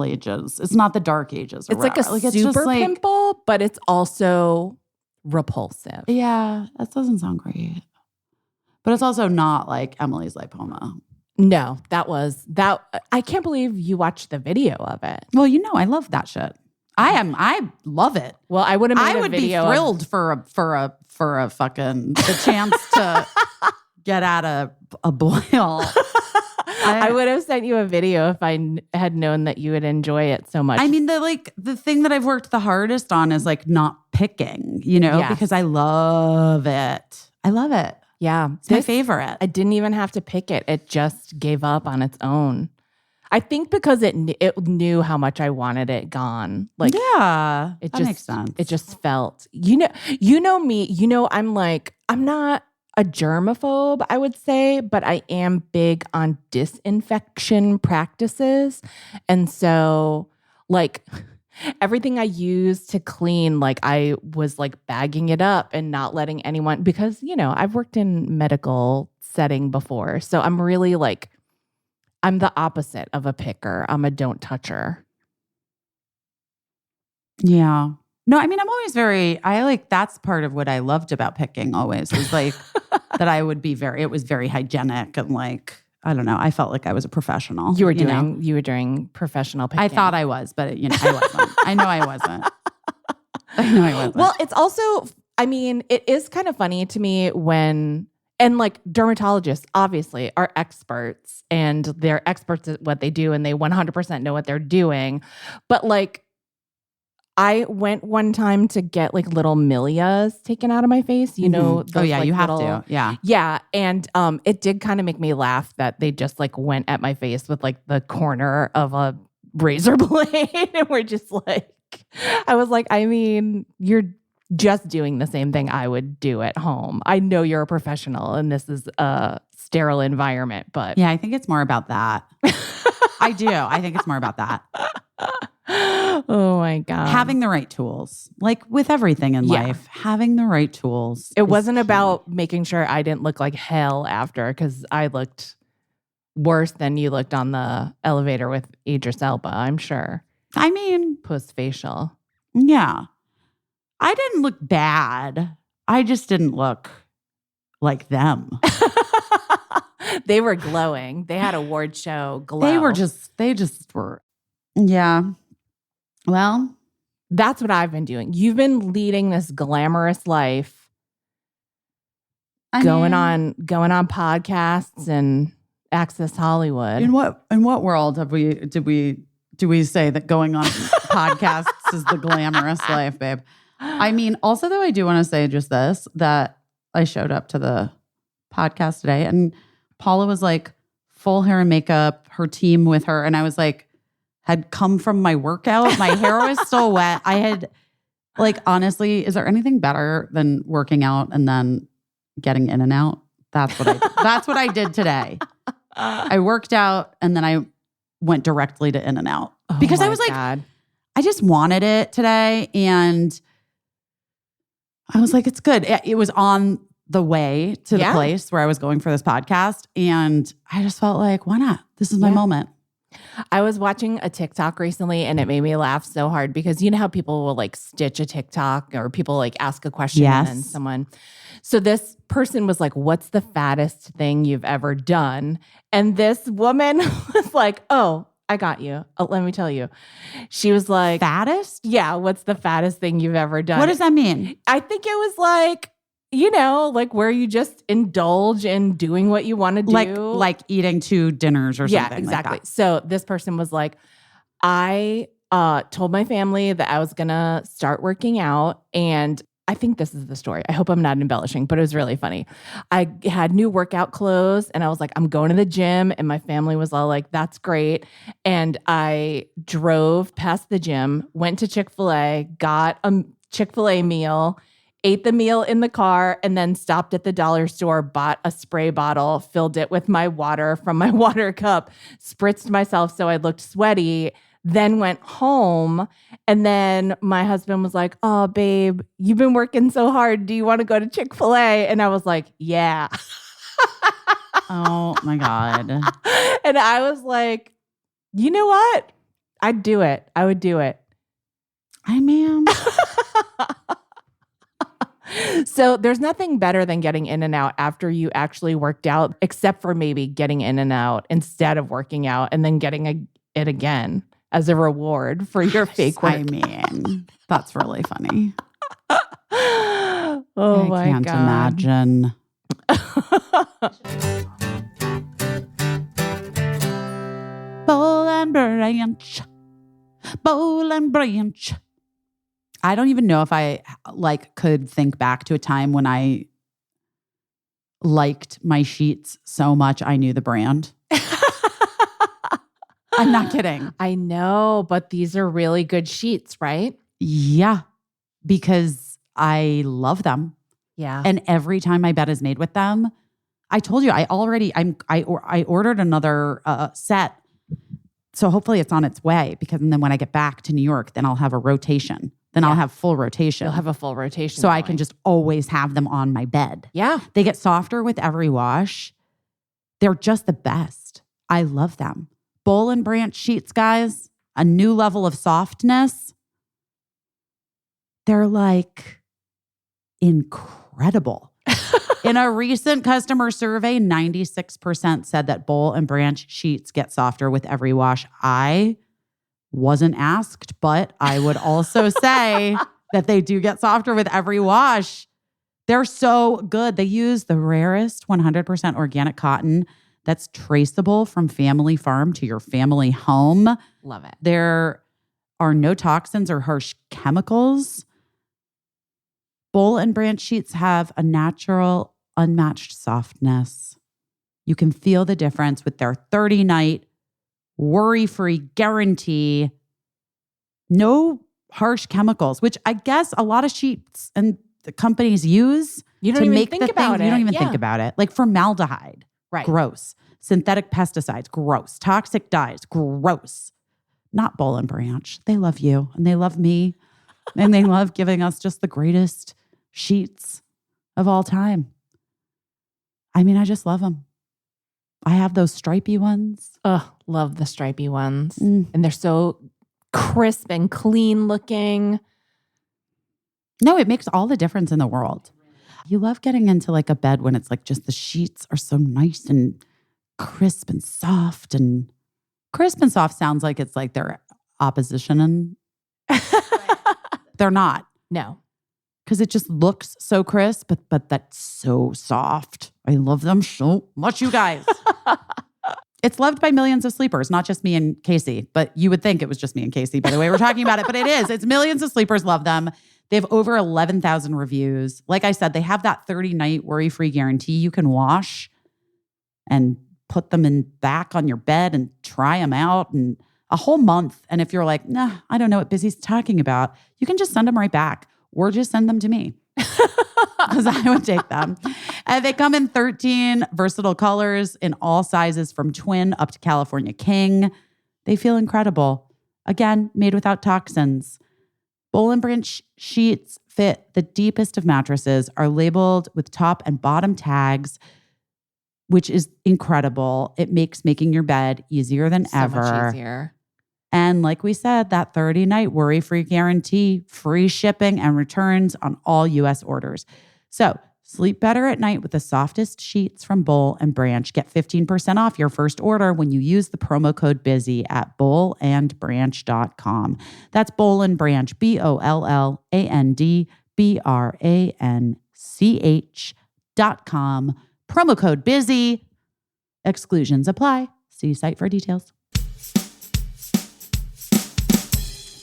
Ages. It's not the Dark Ages. Or it's like a it's super just like, pimple, but it's also repulsive. Yeah, that doesn't sound great. But it's also not like Emily's lipoma. No, that. I can't believe you watched the video of it. Well, I love that shit. I love it. Well, I would have made I would be thrilled for a fucking the chance to get at a boil. I would have sent you a video if I had known that you would enjoy it so much. I mean, the thing that I've worked the hardest on is like not picking, you know, Yes. because I love it. I love it. Yeah. It's my favorite. I didn't even have to pick it. It just gave up on its own. I think because it knew how much I wanted it gone. Like, yeah, it that just makes sense. It just felt, you know me, I'm not a germaphobe, I would say, but I am big on disinfection practices. And so like everything I use to clean, like I was like bagging it up and not letting anyone, because, I've worked in medical setting before. So I'm really like, I'm the opposite of a picker. I'm a don't toucher. Yeah. No, I mean, I'm always that's part of what I loved about picking always was like that I would be it was very hygienic and like, I don't know, I felt like I was a professional. You were doing professional picking. I thought I was, but I wasn't. I know I wasn't. Well, it's also, I mean, it is kind of funny to me and like dermatologists obviously are experts and they're experts at what they do and they 100% know what they're doing. But like, I went one time to get like little milias taken out of my face, those, you have little, to. Yeah. Yeah. And it did kind of make me laugh that they just like went at my face with like the corner of a razor blade and we're just like, I was like, I mean, you're just doing the same thing I would do at home. I know you're a professional and this is a sterile environment, but yeah, I think it's more about that. I do. I think it's more about that. Oh my God. Having the right tools, like with everything in life, having the right tools. It wasn't about making sure I didn't look like hell after, because I looked worse than you looked on the elevator with Idris Elba, I'm sure. I mean, post-facial. Yeah. I didn't look bad. I just didn't look like them. They were glowing. They had award show glow. They just were. Yeah. Well, that's what I've been doing. You've been leading this glamorous life, going on podcasts and Access Hollywood. In what world do we say that going on podcasts is the glamorous life, babe? I mean, also though, I do want to say just this, that I showed up to the podcast today and Paula was like full hair and makeup, her team with her. And I was like, had come from my workout. My hair was still wet. I had like, honestly, is there anything better than working out and then getting in and out? That's what I did today. I worked out and then I went directly to in and out because I was like, God. I just wanted it today. And I was like, it's good. It was on the way to the place where I was going for this podcast. And I just felt like, why not? This is my moment. I was watching a TikTok recently and it made me laugh so hard because you know how people will like stitch a TikTok or people like ask a question and then someone. So this person was like, what's the fattest thing you've ever done? And this woman was like, oh, I got you. Let me tell you. She was like, fattest? Yeah. What's the fattest thing you've ever done? What does that mean? I think it was like, like where you just indulge in doing what you want to do. Like eating 2 dinners or something. Yeah, exactly. Like that. So this person was like, I told my family that I was going to start working out. And I think this is the story. I hope I'm not embellishing, but it was really funny. I had new workout clothes and I was like, I'm going to the gym. And my family was all like, that's great. And I drove past the gym, went to Chick-fil-A, got a Chick-fil-A meal, ate the meal in the car, and then stopped at the dollar store, bought a spray bottle, filled it with my water from my water cup, spritzed myself so I looked sweaty, then went home. And then my husband was like, oh, babe, you've been working so hard. Do you want to go to Chick-fil-A? And I was like, yeah. Oh, my God. And I was like, you know what? I'd do it. I would do it. I mean... So there's nothing better than getting in and out after you actually worked out, except for maybe getting in and out instead of working out and then getting it again as a reward for your fake work. I mean, that's really funny. Oh my I can't imagine. and Branch. Bowl and Branch. I don't even know if I could think back to a time when I liked my sheets so much I knew the brand. I'm not kidding. I know, but these are really good sheets, right? Yeah, because I love them. Yeah. And every time my bed is made with them, I told you I ordered another set. So hopefully it's on its way because then when I get back to New York, then I'll have a rotation. Then I'll have full rotation. You'll have a full rotation. So I can just always have them on my bed. Yeah. They get softer with every wash. They're just the best. I love them. Bowl and Branch sheets, guys, a new level of softness. They're like incredible. In a recent customer survey, 96% said that Bowl and Branch sheets get softer with every wash. I wasn't asked, but I would also say that they do get softer with every wash. They're so good. They use the rarest 100% organic cotton that's traceable from family farm to your family home. Love it. There are no toxins or harsh chemicals. Bowl and Branch sheets have a natural, unmatched softness. You can feel the difference with their 30-night worry-free guarantee. No harsh chemicals, which I guess a lot of sheets and the companies use You don't to even make think the about thing. it. You don't even Yeah. think about it. Like formaldehyde, Right. gross. Synthetic pesticides, gross. Toxic dyes, gross. Not Bowl and Branch. They love you and they love me and they love giving us just the greatest sheets of all time. I mean, I just love them. I have those stripy ones. Oh, love the stripy ones. Mm. And they're so crisp and clean looking. No, it makes all the difference in the world. You love getting into like a bed when it's like just the sheets are so nice and crisp and soft. And crisp and soft sounds like it's like they're opposition and they're not. No. Because it just looks so crisp, but that's so soft. I love them so much, you guys. It's loved by millions of sleepers, not just me and Caissie. But you would think it was just me and Caissie by the way we're talking about it. But it is. It's millions of sleepers love them. They have over 11,000 reviews. Like I said, they have that 30-night worry-free guarantee. You can wash and put them back on your bed and try them out and a whole month. And if you're like, nah, I don't know what Busy's talking about, you can just send them right back or just send them to me because I would take them. And they come in 13 versatile colors in all sizes from twin up to California king. They feel incredible. Again, made without toxins. Bowl and Branch sheets fit the deepest of mattresses, are labeled with top and bottom tags, which is incredible. It makes making your bed easier than ever. So much easier. And like we said, that 30-night worry-free guarantee, free shipping and returns on all U.S. orders. So sleep better at night with the softest sheets from Bowl and Branch. Get 15% off your first order when you use the promo code BUSY at bowlandbranch.com. That's Bowl and Branch, BOLLANDBRANCH.com. Promo code BUSY. Exclusions apply. See site for details.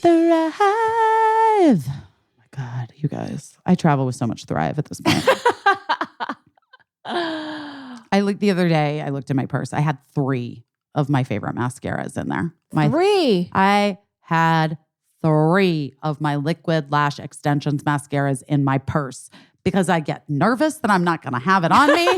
Thrive. Oh my God, you guys. I travel with so much Thrive at this point. I looked the other day, I looked in my purse. I had 3 of my favorite mascaras in there. 3. I had 3 of my liquid lash extensions mascaras in my purse because I get nervous that I'm not going to have it on me.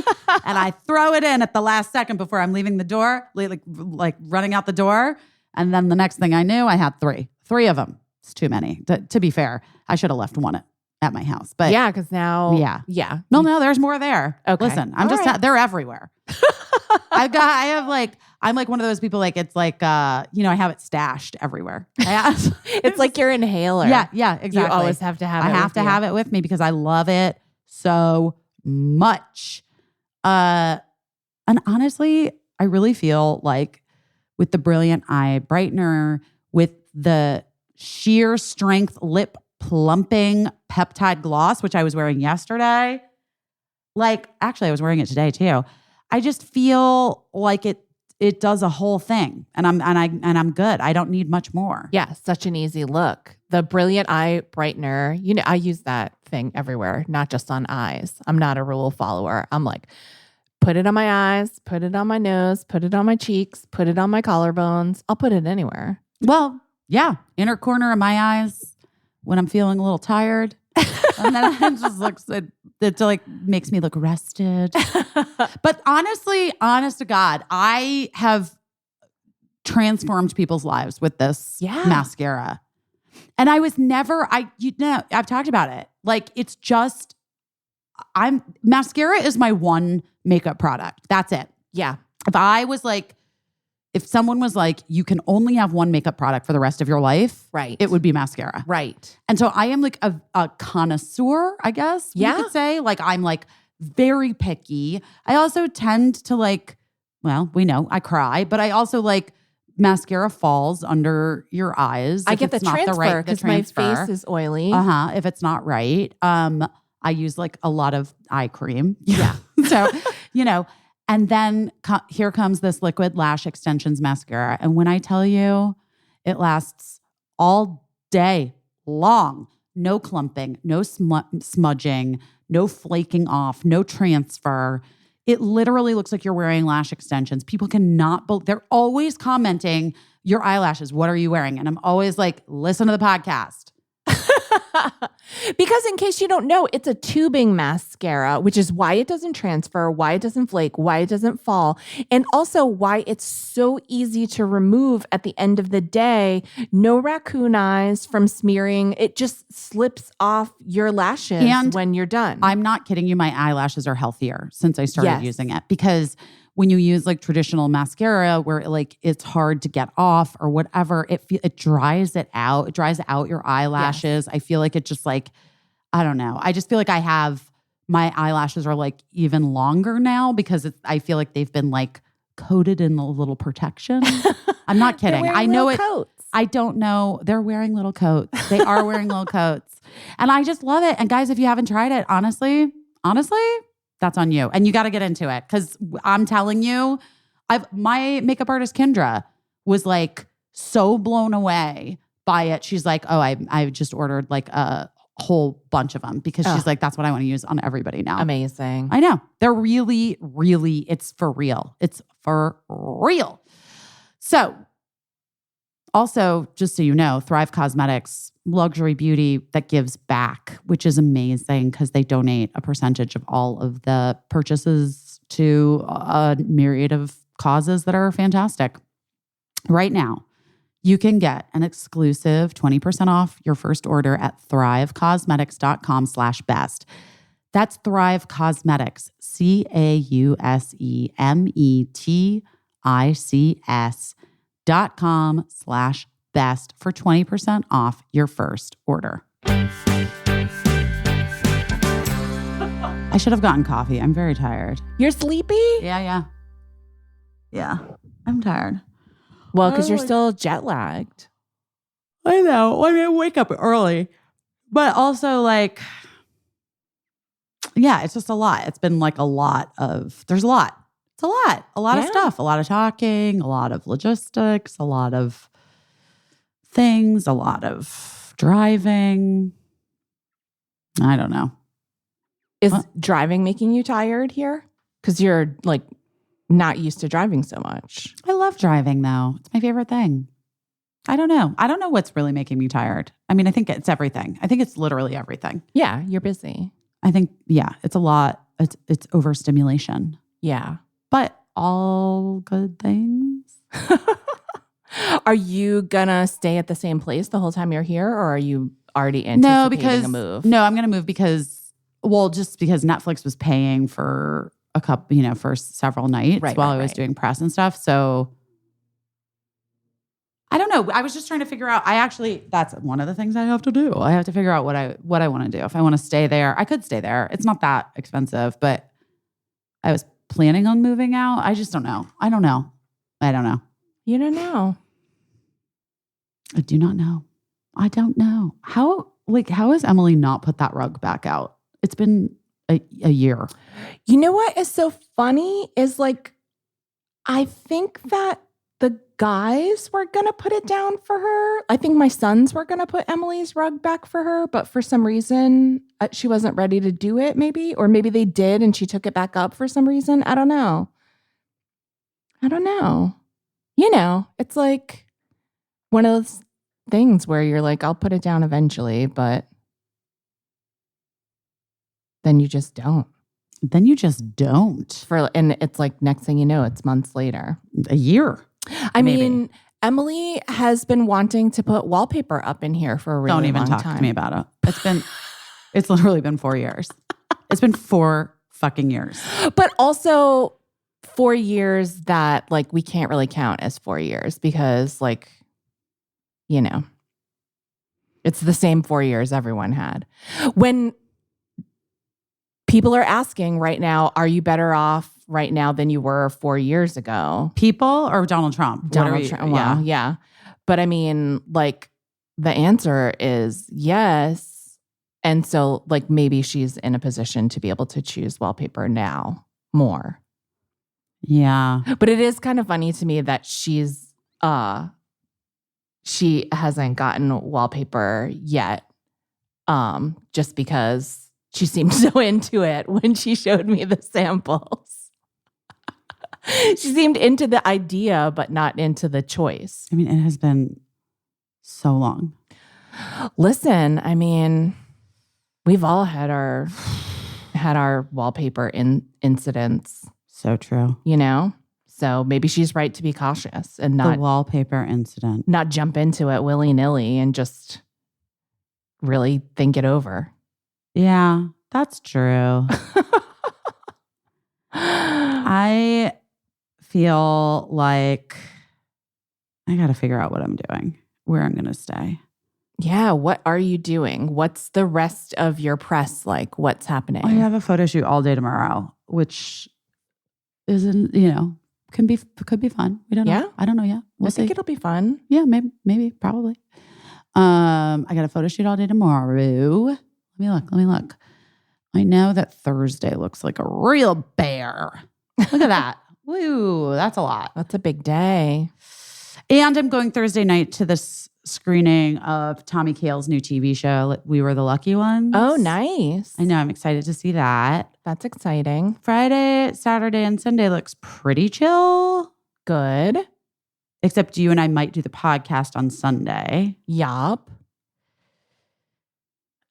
And I throw it in at the last second before I'm leaving the door, like running out the door. And then the next thing I knew, I had 3 of them. It's too many. To be fair, I should have left one at my house. But Yeah, because now. Yeah. No, there's more there. Okay. Listen, I'm All just, right. they're everywhere. I'm like one of those people, like, it's like, I have it stashed everywhere. It's like your inhaler. Yeah, exactly. You always have to have it. I have to have it with me because I love it so much. And honestly, I really feel like with the Brilliant Eye Brightener, with the sheer strength lip plumping peptide gloss, which I was wearing yesterday. Like, actually, I was wearing it today too. I just feel like it does a whole thing, and I'm good. I don't need much more. Yeah, such an easy look. The Brilliant Eye Brightener, I use that thing everywhere, not just on eyes. I'm not a rule follower. I'm like, put it on my eyes, put it on my nose, put it on my cheeks, put it on my collarbones. I'll put it anywhere. Well, yeah, inner corner of my eyes when I'm feeling a little tired. And then it just looks, it like makes me look rested. But honestly, honest to God, I have transformed people's lives with this mascara. And I was never, I've talked about it. Like, it's just, mascara is my one makeup product. That's it. Yeah. If someone was like, you can only have one makeup product for the rest of your life, right, it would be mascara. Right. And so I am like a connoisseur, I guess you could say. Like, I'm like very picky. I also tend to like, well, we know I cry, but I also like mascara falls under your eyes. I get the transfer because my face is oily. If it's not right. I use like a lot of eye cream. Yeah. So, and then here comes this liquid lash extensions mascara. And when I tell you, it lasts all day long. No clumping, no smudging, no flaking off, no transfer. It literally looks like you're wearing lash extensions. People cannot, they're always commenting, your eyelashes, what are you wearing? And I'm always like, listen to the podcast. Because in case you don't know, it's a tubing mascara, which is why it doesn't transfer, why it doesn't flake, why it doesn't fall, and also why it's so easy to remove at the end of the day. No raccoon eyes from smearing. It just slips off your lashes when you're done. I'm not kidding you. My eyelashes are healthier since I started using it, because when you use like traditional mascara where like it's hard to get off or whatever, it dries it out. It dries out your eyelashes. Yes. I feel like it just like, I don't know. I just feel like my eyelashes are like even longer now because I feel like they've been like coated in a little protection. I'm not kidding. I know it. Coats. I don't know. They're wearing little coats. They are wearing little coats. And I just love it. And guys, if you haven't tried it, honestly, that's on you. And you got to get into it, because I'm telling you, my makeup artist, Kendra, was like so blown away by it. She's like, oh, I just ordered like a whole bunch of them, because she's like, that's what I want to use on everybody now. Amazing. I know. They're really, really, it's for real. It's for real. So also, just so you know, Thrive Cosmetics, luxury beauty that gives back, which is amazing because they donate a percentage of all of the purchases to a myriad of causes that are fantastic. Right now, you can get an exclusive 20% off your first order at thrivecosmetics.com/best. That's Thrive Cosmetics, CAUSEMETICS.com/best for 20% off your first order. I should have gotten coffee. I'm very tired. You're sleepy? Yeah. I'm tired. Well, because you're still jet lagged. I know. I mean, I wake up early, but also like, yeah, it's just a lot. It's been like there's a lot. It's a lot of stuff, a lot of talking, a lot of logistics, a lot of things, a lot of driving. I don't know. Is driving making you tired here? Because you're like not used to driving so much. I love driving though. It's my favorite thing. I don't know. I don't know what's really making me tired. I mean, I think it's everything. I think it's literally everything. Yeah, you're busy. I think, it's a lot. It's overstimulation. Yeah. But all good things. Are you gonna stay at the same place the whole time you're here, or are you already anticipating a move? No, I'm gonna move because Netflix was paying for a couple, for several nights while I was doing press and stuff. So I don't know. I was just trying to figure out. That's one of the things I have to do. I have to figure out what I want to do. If I want to stay there, I could stay there. It's not that expensive, but I was planning on moving out. I just don't know. I don't know. You don't know. I do not know. I don't know. How has Emily not put that rug back out? It's been a year. You know what is so funny is like, I think that the guys were going to put it down for her. I think my sons were going to put Emily's rug back for her, but for some reason, she wasn't ready to do it, maybe. Or maybe they did and she took it back up for some reason. I don't know. You know, it's like one of those things where you're like, I'll put it down eventually, but then you just don't. And it's like next thing you know, it's months later. A year. I mean, Emily has been wanting to put wallpaper up in here for a really long time. Don't even talk to me about it. It's literally been 4 years. It's been 4 fucking years. But also 4 years that like we can't really count as 4 years because like, you know, it's the same 4 years everyone had. When people are asking right now, are you better off right now than you were 4 years ago? People or Donald Trump? Donald Trump. Well, yeah. But I mean, like, the answer is yes. And so, like, maybe she's in a position to be able to choose wallpaper now more. Yeah. But it is kind of funny to me that she hasn't gotten wallpaper yet. Just because she seemed so into it when she showed me the samples. She seemed into the idea, but not into the choice. I mean, it has been so long. Listen, I mean, we've all had our wallpaper incidents. So true. You know? So maybe she's right to be cautious and not the wallpaper incident. Not jump into it willy-nilly and just really think it over. Yeah, that's true. I feel like I got to figure out what I'm doing, where I'm going to stay. Yeah, what are you doing? What's the rest of your press like? What's happening? I have a photo shoot all day tomorrow, which isn't, could be fun. We don't know. Yeah? I don't know yet. We'll I see. think it'll be fun. Yeah, maybe, probably. I got a photo shoot all day tomorrow. Let me look. I know that Thursday looks like a real bear. Look at that. Woo, that's a lot. That's a big day. And I'm going Thursday night to this screening of Tommy Kail's new TV show, We Were the Lucky Ones. Oh, nice. I know. I'm excited to see that. That's exciting. Friday, Saturday, and Sunday looks pretty chill. Good. Except you and I might do the podcast on Sunday. Yup.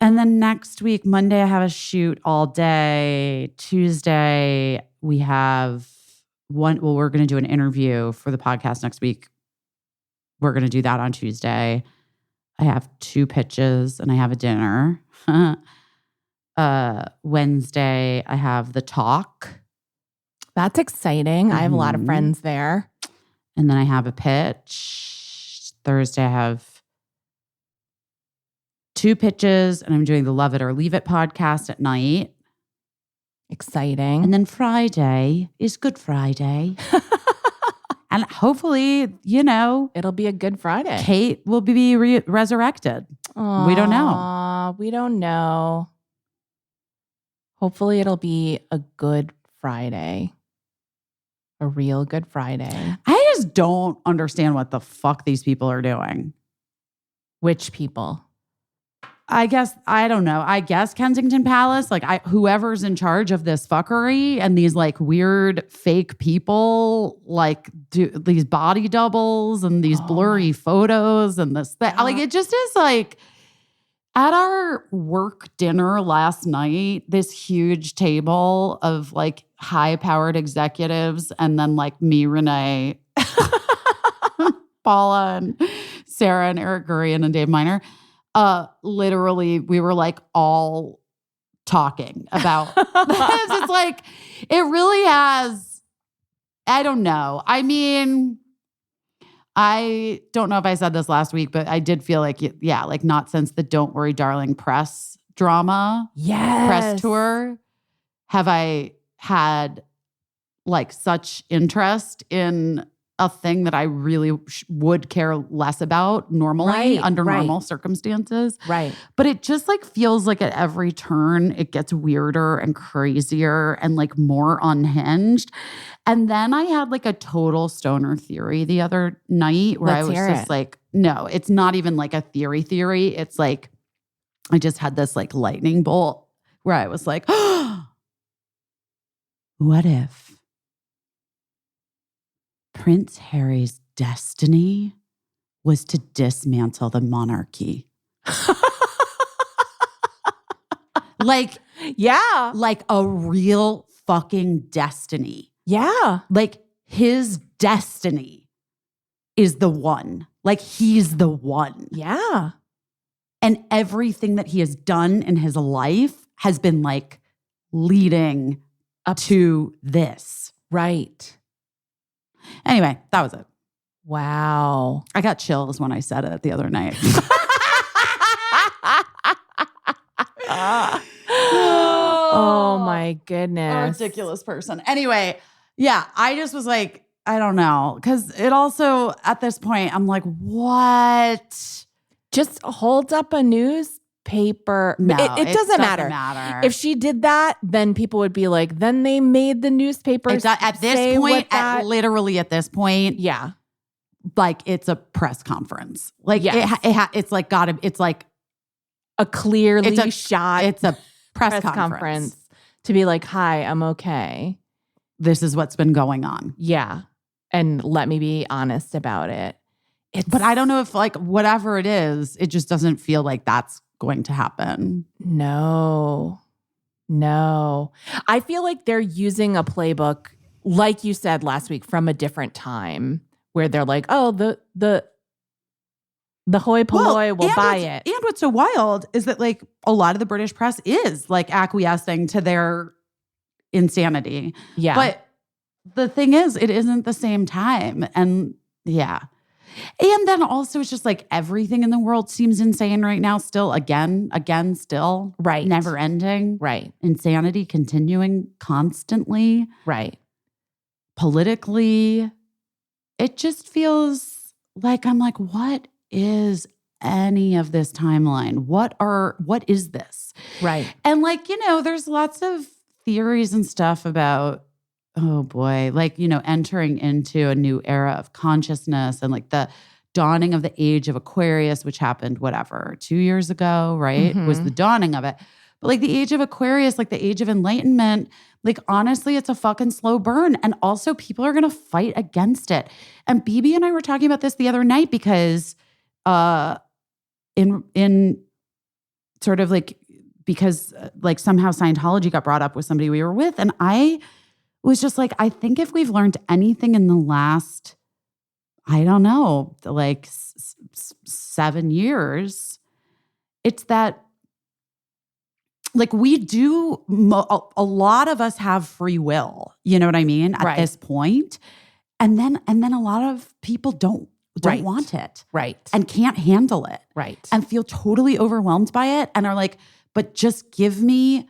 And then next week, Monday, I have a shoot all day. Tuesday, we have we're going to do an interview for the podcast next week. We're going to do that on Tuesday. I have 2 pitches and I have a dinner. Wednesday, I have the talk. That's exciting. I have a lot of friends there. And then I have a pitch. Thursday, I have 2 pitches, and I'm doing the Love It or Leave It podcast at night. Exciting. And then Friday is Good Friday. And hopefully, it'll be a good Friday. Kate will be resurrected. Aww, we don't know. We don't know. Hopefully, it'll be a good Friday. A real Good Friday. I just don't understand what the fuck these people are doing. Which people? I don't know. I guess Kensington Palace, whoever's in charge of this fuckery and these weird fake people, do these body doubles and these blurry photos and this thing. It just is at our work dinner last night, this huge table of high powered executives and then me, Renee, Paula and Sarah and Eric Gurian and Dave Miner. Literally, we were all talking about this. It's it really has, I don't know. I mean, I don't know if I said this last week, but I did feel not since the Don't Worry Darling press drama, press tour, have I had such interest in a thing that I really would care less about normally under normal circumstances. Right. But it just feels at every turn it gets weirder and crazier and more unhinged. And then I had like a total stoner theory the other night where Let's I was hear just it. like, no, it's not even like a theory. It's like, I just had this like lightning bolt where I was like, what if Prince Harry's destiny was to dismantle the monarchy? Like a real fucking destiny. Yeah. Like his destiny is the one. Like he's the one. Yeah. And everything that he has done in his life has been like leading up to this. Right. Anyway, that was it. Wow. I got chills when I said it the other night. Oh my goodness. A ridiculous person. Anyway, yeah, I just was like, I don't know. Because it also, at this point, I'm like, what? Just hold up a newspaper. No, it doesn't matter. If she did that, then people would be like, then they made the newspapers at this say point, what that- literally at this point, yeah, like it's a press conference. Like Yes. it's like gotta, it's like a clearly it's a shot. It's a press conference conference to be like, hi, I'm okay. This is what's been going on. Yeah. And let me be honest about it. But I don't know if like whatever it is, it just doesn't feel like that's going to happen. No. I feel like they're using a playbook, like you said last week, from a different time where they're like, oh, the hoi polloi will buy it. And what's so wild is that like a lot of the British press is like acquiescing to their insanity. Yeah. But the thing is, it isn't the same time. And yeah. And then also it's just like everything in the world seems insane right now. Still, again, still. Right. Never ending. Right. Insanity continuing constantly. Right. Politically. It just feels like I'm like, what is any of this timeline? What is this? Right. And like, there's lots of theories and stuff about, oh boy, like, entering into a new era of consciousness and like the dawning of the age of Aquarius, which happened, 2 years ago, right? Mhm. Was the dawning of it. But like the age of Aquarius, like the age of enlightenment, like honestly, it's a fucking slow burn. And also people are going to fight against it. And BB and I were talking about this the other night because in sort of like, because like somehow Scientology got brought up with somebody we were with. And I was just like, I think if we've learned anything in the last, I don't know, like 7 years, it's that like we do, a lot of us have free will, you know what I mean? At this point. And then a lot of people don't Right. want it. Right. And can't handle it. Right. And feel totally overwhelmed by it and are like, but just give me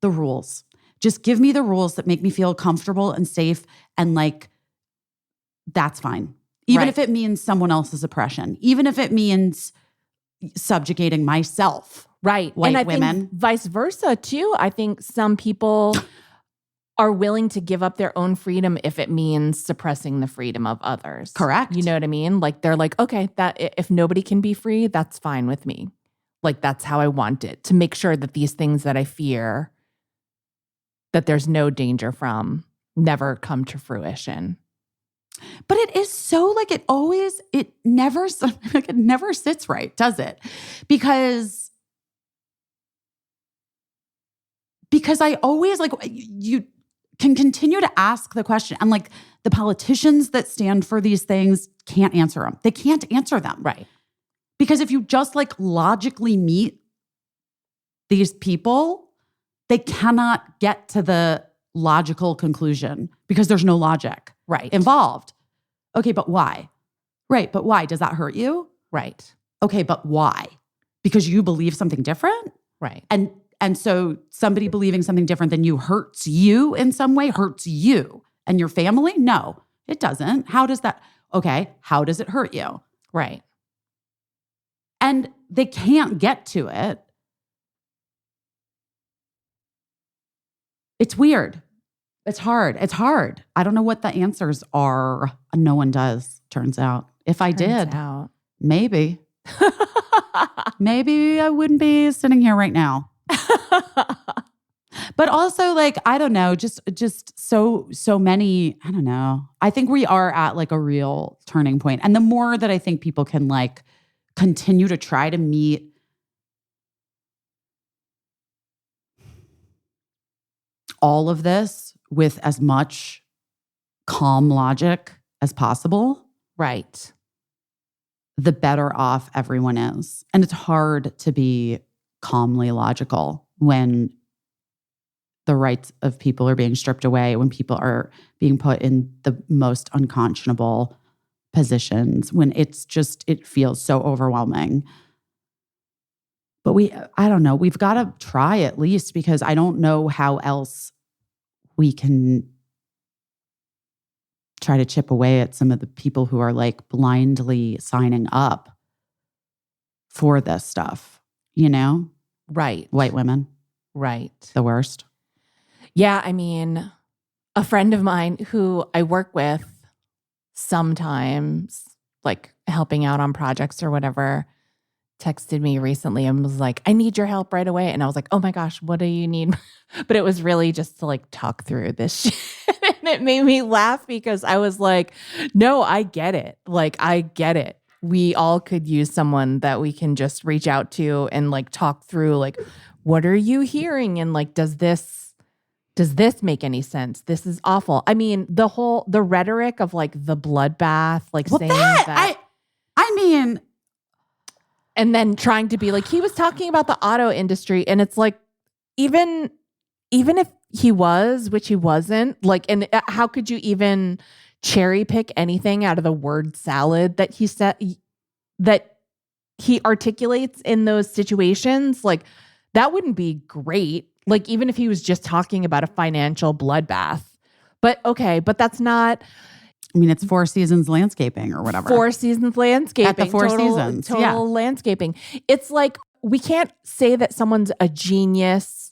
the rules. Just give me the rules that make me feel comfortable and safe. And like, that's fine. Even Right. if it means someone else's oppression, even if it means subjugating myself. Right. White and I women. think vice versa too. I think some people are willing to give up their own freedom if it means suppressing the freedom of others. Correct. You know what I mean? Like they're like, okay, that if nobody can be free, that's fine with me. Like that's how I want it, to make sure that these things that I fear that there's no danger from never come to fruition. But it is so like it never sits right, does it? Because I always like you can continue to ask the question, and like the politicians that stand for these things can't answer them. They can't answer them. Right. Because if you just like logically meet these people, they cannot get to the logical conclusion because there's no logic Right. involved. Okay, but why? Right, but why? Does that hurt you? Right. Okay, but why? Because you believe something different? Right. And so somebody believing something different than you hurts you in some way, hurts you and your family? No, it doesn't. How does that? Okay, how does it hurt you? Right. And they can't get to it. It's weird. It's hard. It's hard. I don't know what the answers are. No one does, turns out. If I did, maybe. Maybe I wouldn't be sitting here right now. But also, like, I don't know, just so many, I don't know. I think we are at like a real turning point. And the more that I think people can like continue to try to meet all of this with as much calm logic as possible, right, the better off everyone is. And it's hard to be calmly logical when the rights of people are being stripped away, when people are being put in the most unconscionable positions, when it feels so overwhelming. But I don't know, we've got to try at least, because I don't know how else we can try to chip away at some of the people who are like blindly signing up for this stuff, you know? Right. White women. Right. The worst. Yeah, I mean, a friend of mine who I work with sometimes, like helping out on projects or whatever, texted me recently and was like, I need your help right away. And I was like, oh my gosh, what do you need? But it was really just to like talk through this shit. And it made me laugh because I was like, no, I get it. Like, I get it. We all could use someone that we can just reach out to and like talk through, like, what are you hearing? And like, does this make any sense? This is awful. I mean, the rhetoric of like the bloodbath, like saying that. I mean, and then trying to be like, he was talking about the auto industry. And it's like, even if he was, which he wasn't, like, and how could you even cherry pick anything out of the word salad that he said, that he articulates in those situations? Like, that wouldn't be great. Like, even if he was just talking about a financial bloodbath. But okay, but that's not. I mean, it's Four Seasons landscaping or whatever. Four Seasons landscaping. At the Four Seasons. Total landscaping. It's like, we can't say that someone's a genius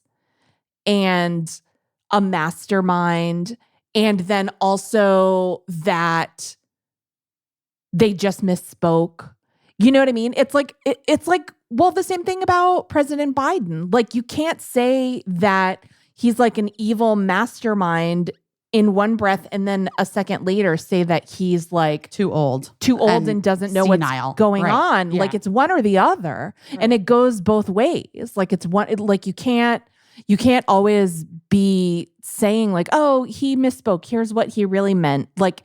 and a mastermind and then also that they just misspoke. You know what I mean? It's like, well, the same thing about President Biden. Like, you can't say that he's like an evil mastermind in one breath and then a second later say that he's like too old and doesn't know senile. What's going on. Yeah. Like, it's one or the other. Right. And it goes both ways. Like, it's one, like, you can't always be saying like, oh, he misspoke. Here's what he really meant. Like,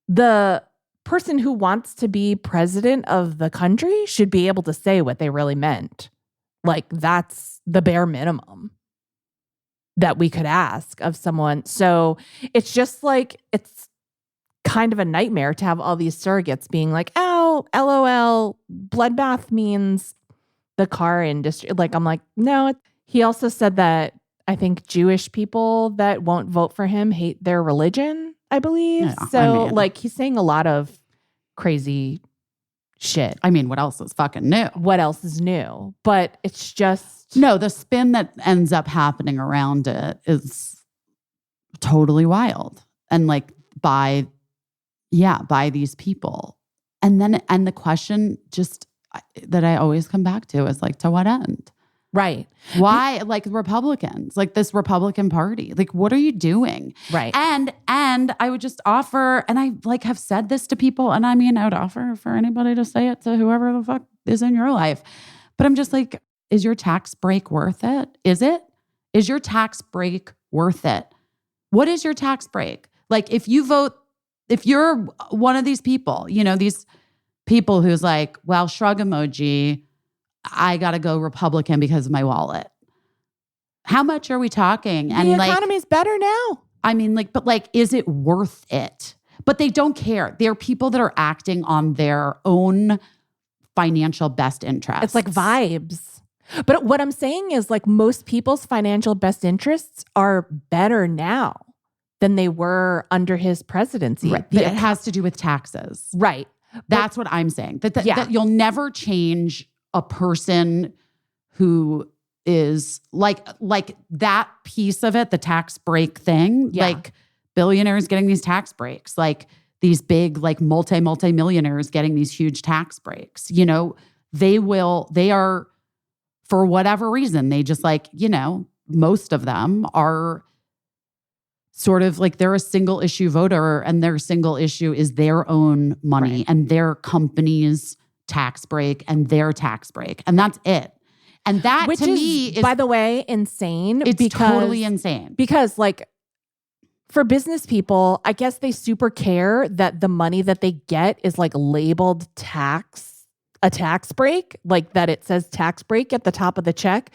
the person who wants to be president of the country should be able to say what they really meant. Like, that's the bare minimum that we could ask of someone. So it's just like, it's kind of a nightmare to have all these surrogates being like, oh, LOL, bloodbath means the car industry. Like, I'm like, no. He also said that I think Jewish people that won't vote for him hate their religion, I believe. Yeah, so like, he's saying a lot of crazy shit. I mean, what else is fucking new? What else is new? But it's just. No, the spin that ends up happening around it is totally wild. And like by these people. And the question just that I always come back to is like, to what end? Right. Why, like, Republicans, like this Republican Party, like, what are you doing? Right. And I would just offer, and I like have said this to people, and I mean, I would offer for anybody to say it to whoever the fuck is in your life. But I'm just like, is your tax break worth it? Is it? Is your tax break worth it? What is your tax break? Like, if you're one of these people, you know, these people who's like, well, shrug emoji, I got to go Republican because of my wallet. How much are we talking? And the economy's better now. I mean, like, but like, is it worth it? But they don't care. They're people that are acting on their own financial best interest. It's like vibes. But what I'm saying is, like, most people's financial best interests are better now than they were under his presidency. Right. But it has to do with taxes. Right. That's what I'm saying. That you'll never change a person who is like that piece of it, the tax break thing, Yeah. like billionaires getting these tax breaks, like these big, like multi-millionaires getting these huge tax breaks, you know, they are, for whatever reason, they just like, you know, most of them are sort of like they're a single issue voter and their single issue is their own money Right. and their company's tax break and their tax break. And that's it. And that Which to me is, by the way, insane. it's because, totally insane. Because like for business people, I guess they super care that the money that they get is like labeled a tax break, like that it says tax break at the top of the check.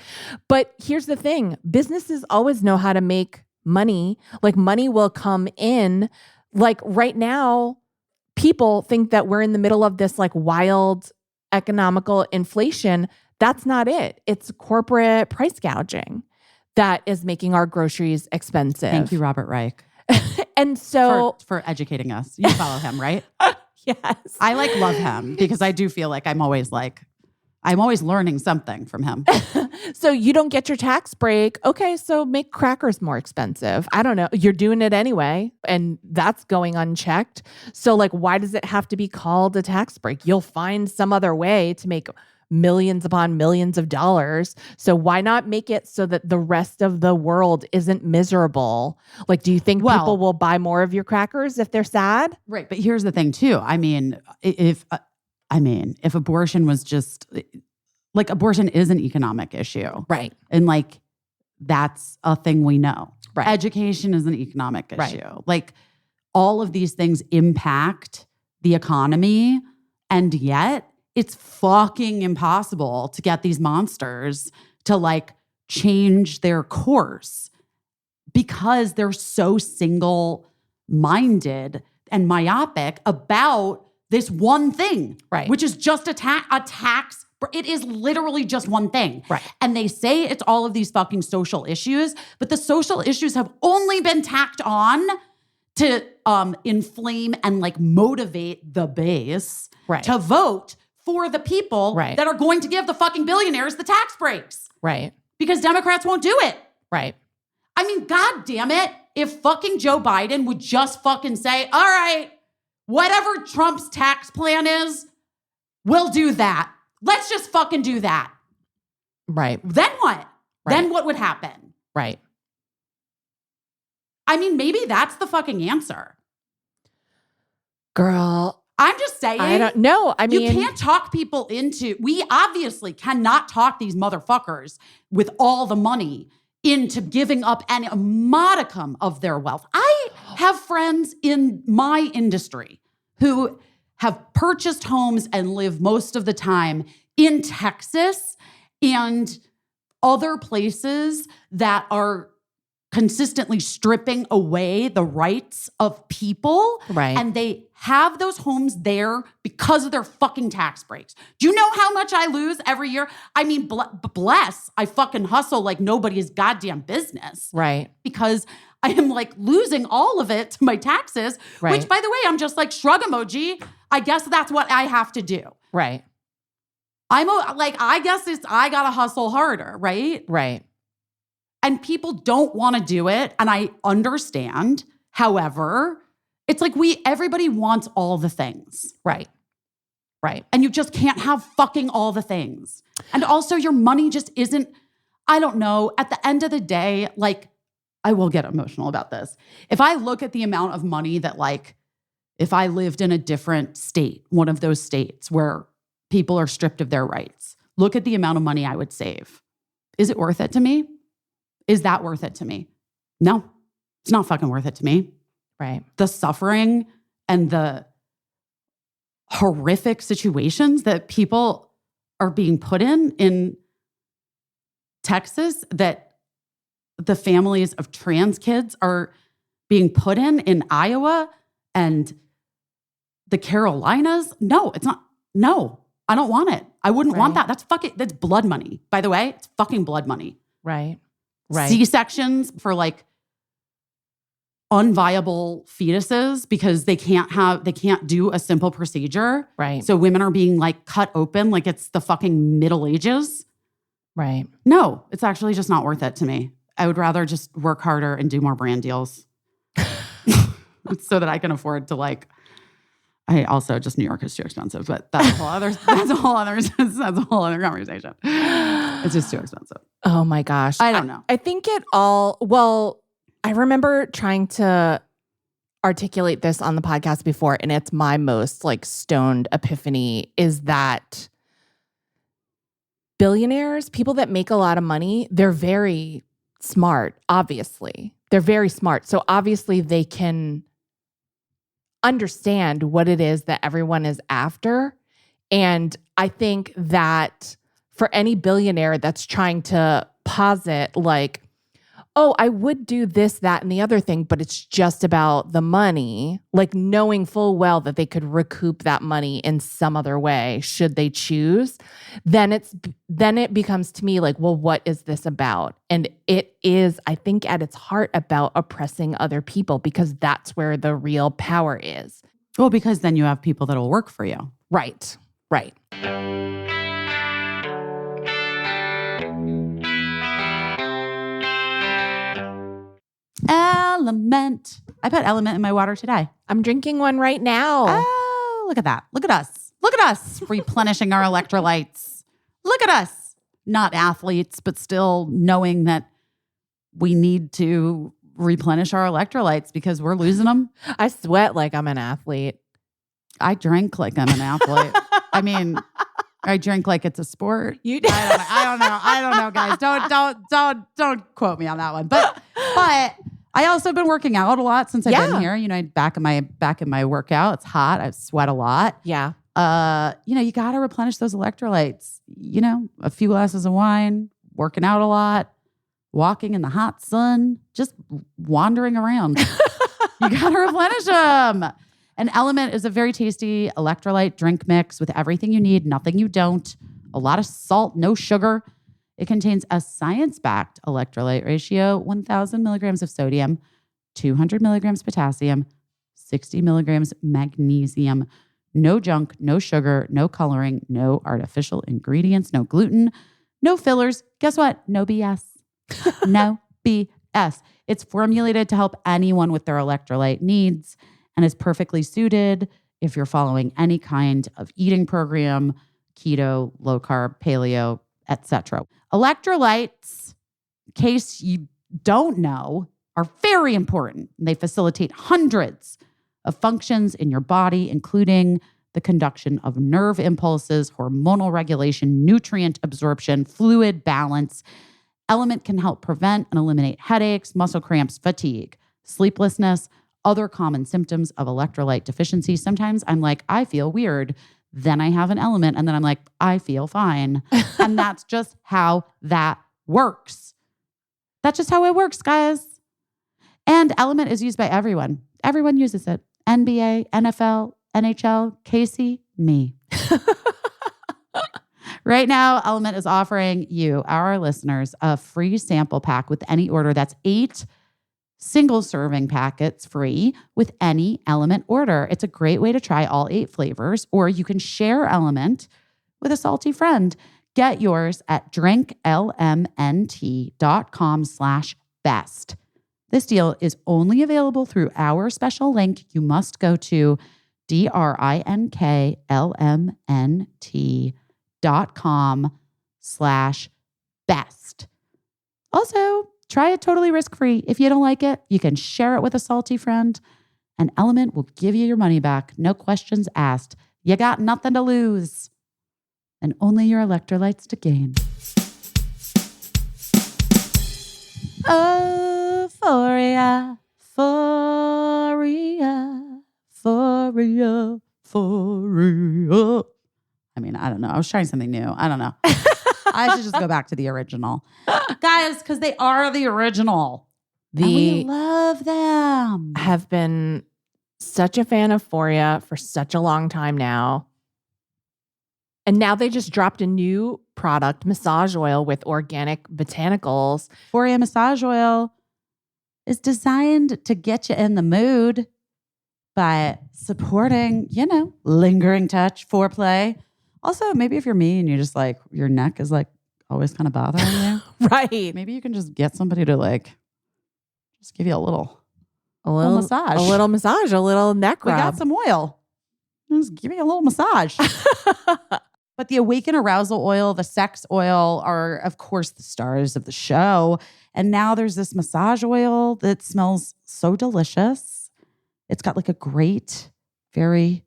But here's the thing, businesses always know how to make money. Like money will come in. Like right now, people think that we're in the middle of this like wild economical inflation. That's not it. It's corporate price gouging that is making our groceries expensive. Thank you, Robert Reich, And so, for educating us. You follow him, right? yes. I like love him because I do feel like I'm always learning something from him. So you don't get your tax break. Okay, so make crackers more expensive. I don't know. You're doing it anyway, and that's going unchecked. So like, why does it have to be called a tax break? You'll find some other way to make millions upon millions of dollars. So why not make it so that the rest of the world isn't miserable? Like, do you think people will buy more of your crackers if they're sad? Right. But here's the thing too. I mean, if abortion was just like, abortion is an economic issue. Right. And like, that's a thing we know. Right. Education is an economic issue. Right. Like all of these things impact the economy. And yet it's fucking impossible to get these monsters to like change their course because they're so single-minded and myopic about this one thing, Right. which is just a tax. It is literally just one thing. Right. And they say it's all of these fucking social issues, but the social issues have only been tacked on to inflame and like motivate the base Right. to vote for the people Right. that are going to give the fucking billionaires the tax breaks Right. because Democrats won't do it. Right. I mean, God damn it. If fucking Joe Biden would just fucking say, all right, whatever Trump's tax plan is, we'll do that. Let's just fucking do that. Right. Then what? Right. Then what would happen? Right. I mean, maybe that's the fucking answer. Girl, I'm just saying. I don't know. I mean, you can't talk people into, we obviously cannot talk these motherfuckers with all the money into giving up a modicum of their wealth. I have friends in my industry who have purchased homes and live most of the time in Texas and other places that are consistently stripping away the rights of people. Right. And they have those homes there because of their fucking tax breaks. Do you know how much I lose every year? I mean, bless, I fucking hustle like nobody's goddamn business. Right. Because I am like losing all of it to my taxes, Right. which by the way, I'm just like shrug emoji. I guess that's what I have to do. Right. I guess I gotta hustle harder, right? Right. And people don't want to do it. And I understand. However, it's like everybody wants all the things. Right. Right. And you just can't have fucking all the things. And also your money just isn't, I don't know, at the end of the day, like, I will get emotional about this. If I look at the amount of money that like, if I lived in a different state, one of those states where people are stripped of their rights, look at the amount of money I would save. Is it worth it to me? Is that worth it to me? No, it's not fucking worth it to me. Right. The suffering and the horrific situations that people are being put in Texas, that the families of trans kids are being put in Iowa and the Carolinas. No, it's not. No, I don't want it. I wouldn't want that. That's blood money. By the way, it's fucking blood money. Right. Right. C-sections for like unviable fetuses because they can't do a simple procedure. Right. So women are being like cut open like it's the fucking Middle Ages. Right. No, it's actually just not worth it to me. I would rather just work harder and do more brand deals so that I can afford to I also just New York is too expensive, but that's a whole other conversation. It's just too expensive. Oh my gosh. I don't know. I think I remember trying to articulate this on the podcast before, and it's my most stoned epiphany is that billionaires, people that make a lot of money, they're very smart, obviously. They're very smart. So obviously they can understand what it is that everyone is after. And I think that for any billionaire that's trying to posit oh, I would do this, that, and the other thing, but it's just about the money, knowing full well that they could recoup that money in some other way, should they choose, then it becomes to me well, what is this about? And it is, I think, at its heart about oppressing other people, because that's where the real power is. Well, because then you have people that'll work for you. Right. Right. Element. I put Element in my water today. I'm drinking one right now. Oh, look at that. Look at us. Look at us replenishing our electrolytes. Look at us. Not athletes, but still knowing that we need to replenish our electrolytes because we're losing them. I sweat like I'm an athlete. I drink like I'm an athlete. I mean, I drink like it's a sport. I don't know, guys. Don't quote me on that one. But I also been working out a lot since I've been here. Back in my workout, it's hot. I sweat a lot. Yeah. You got to replenish those electrolytes. A few glasses of wine, working out a lot, walking in the hot sun, just wandering around. You got to replenish them. An Element is a very tasty electrolyte drink mix with everything you need, nothing you don't, a lot of salt, no sugar. It contains a science-backed electrolyte ratio, 1,000 milligrams of sodium, 200 milligrams potassium, 60 milligrams magnesium, no junk, no sugar, no coloring, no artificial ingredients, no gluten, no fillers. Guess what? No BS. No BS. It's formulated to help anyone with their electrolyte needs and is perfectly suited if you're following any kind of eating program, keto, low carb, paleo, etc. Electrolytes, in case you don't know, are very important. They facilitate hundreds of functions in your body, including the conduction of nerve impulses, hormonal regulation, nutrient absorption, fluid balance. Element can help prevent and eliminate headaches, muscle cramps, fatigue, sleeplessness, other common symptoms of electrolyte deficiency. Sometimes I'm like, I feel weird. Then I have an Element, and then I'm like, I feel fine. And that's just how that works. That's just how it works, guys. And Element is used by everyone. Everyone uses it. NBA, NFL, NHL, Caissie, me. Right now, Element is offering you, our listeners, a free sample pack with any order. That's 8 single serving packets free with any Element order. It's a great way to try all 8 flavors, or you can share Element with a salty friend. Get yours at drinklmnt.com/best. This deal is only available through our special link. You must go to drinklmnt.com/best. Also, try it totally risk-free. If you don't like it, you can share it with a salty friend. An Element will give you your money back. No questions asked. You got nothing to lose. And only your electrolytes to gain. Euphoria, euphoria, euphoria, euphoria. I mean, I don't know. I was trying something new. I don't know. I should just go back to the original. Guys, because they are the original. And we love them. Have been such a fan of Euphoria for such a long time now. And now they just dropped a new product, massage oil with organic botanicals. Euphoria massage oil is designed to get you in the mood by supporting, lingering touch, foreplay. Also, maybe if you're me and you're just like, your neck is like always kind of bothering you. Right. Maybe you can just get somebody to like, just give you a little massage. A little massage, a little neck We rub. got some oil. Just give me a little massage. But the Awaken Arousal Oil, the sex oil are, of course, the stars of the show. And now there's this massage oil that smells so delicious. It's got like a great, very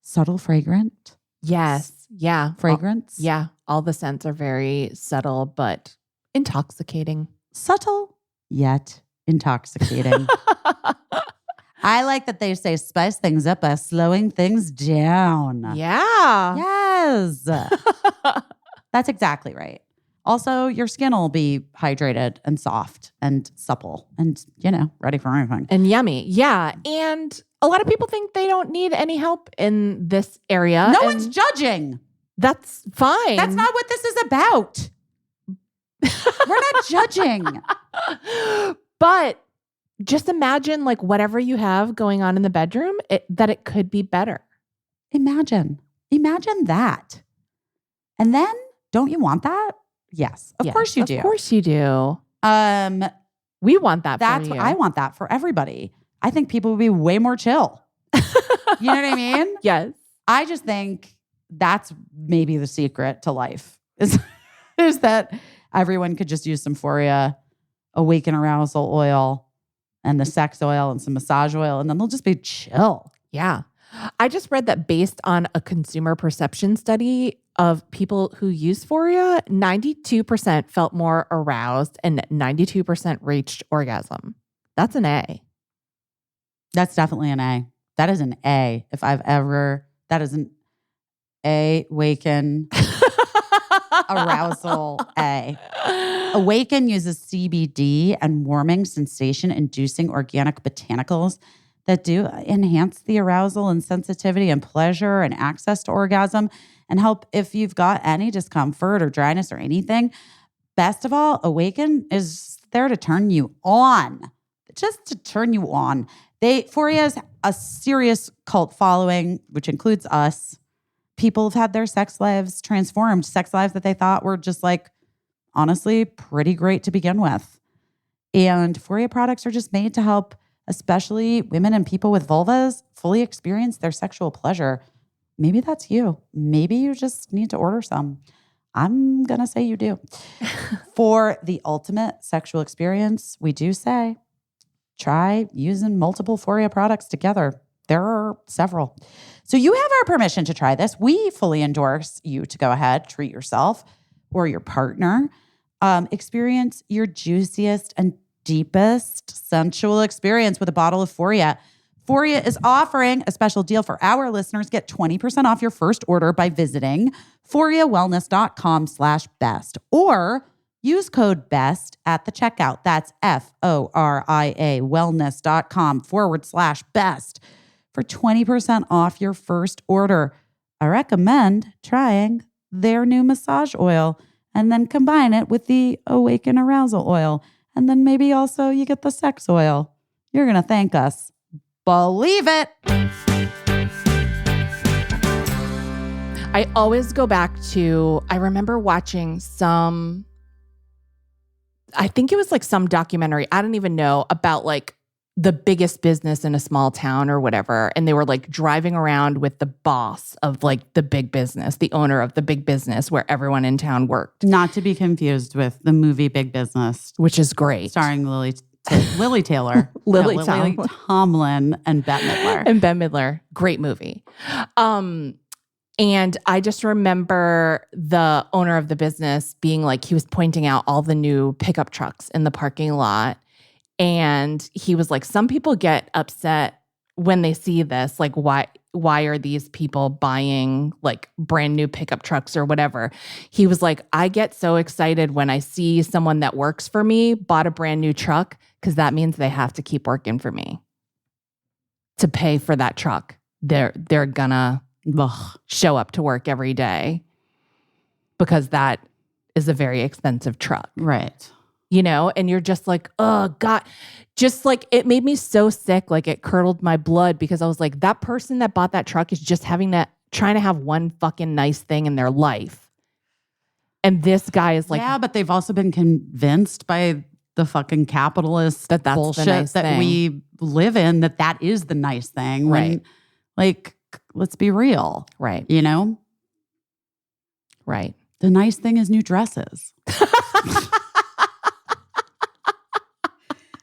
subtle fragrance. Yes. Yeah. Fragrance. Yeah. All the scents are very subtle, but intoxicating. Subtle, yet intoxicating. I like that they say spice things up by slowing things down. Yeah. Yes. That's exactly right. Also, your skin will be hydrated and soft and supple and, ready for anything. And yummy. Yeah. And a lot of people think they don't need any help in this area. No one's judging. That's fine. That's not what this is about. We're not judging. But just imagine like whatever you have going on in the bedroom, that it could be better. Imagine that. And then, don't you want that? Yes, of course you do. Of course you do. We want that for you. I want that for everybody. I think people would be way more chill. You know what I mean? Yes. I just think that's maybe the secret to life is that everyone could just use some Euphoria, Awaken Arousal Oil, and the sex oil and some massage oil, and then they'll just be chill. Yeah. I just read that based on a consumer perception study of people who use Euphoria, 92% felt more aroused and 92% reached orgasm. That's an A. That's definitely an A. That is an A. That is an Awaken Arousal A. Awaken uses CBD and warming sensation-inducing organic botanicals that do enhance the arousal and sensitivity and pleasure and access to orgasm and help if you've got any discomfort or dryness or anything. Best of all, Awaken is there to turn you on, just to turn you on. Euphoria is a serious cult following, which includes us. People have had their sex lives transformed, sex lives that they thought were just like, honestly, pretty great to begin with. And Euphoria products are just made to help, especially women and people with vulvas, fully experience their sexual pleasure. Maybe that's you. Maybe you just need to order some. I'm going to say you do. For the ultimate sexual experience, we do say, try using multiple Euphoria products together. There are several. So you have our permission to try this. We fully endorse you to go ahead, treat yourself or your partner. Experience your juiciest and deepest sensual experience with a bottle of Euphoria. Euphoria is offering a special deal for our listeners. Get 20% off your first order by visiting EuphoriaWellness.com/best or use code BEST at the checkout. That's FORIA wellness.com/best for 20% off your first order. I recommend trying their new massage oil and then combine it with the Awaken Arousal oil. And then maybe also you get the sex oil. You're going to thank us. Believe it. I always go back to, I remember watching I think it was like some documentary, I don't even know, about like the biggest business in a small town or whatever. And they were like driving around with the boss of like the big business, the owner of the big business where everyone in town worked. Not to be confused with the movie Big Business, which is great. Starring Lily Taylor. Lily Tomlin and Bette Midler. And Bette Midler. Great movie. And I just remember the owner of the business being like, he was pointing out all the new pickup trucks in the parking lot. And he was like, some people get upset when they see this. Like, why are these people buying like brand new pickup trucks or whatever? He was like, I get so excited when I see someone that works for me bought a brand new truck because that means they have to keep working for me to pay for that truck. They're gonna show up to work every day because that is a very expensive truck. Right. You know, and you're just like, oh God, just like it made me so sick. Like it curdled my blood because I was like, that person that bought that truck is just trying to have one fucking nice thing in their life. And this guy is like, yeah, but they've also been convinced by the fucking capitalist That's the bullshit nice that thing. we live in, that is the nice thing. Right. Like, let's be real. right, You know? right. The nice thing is new dresses.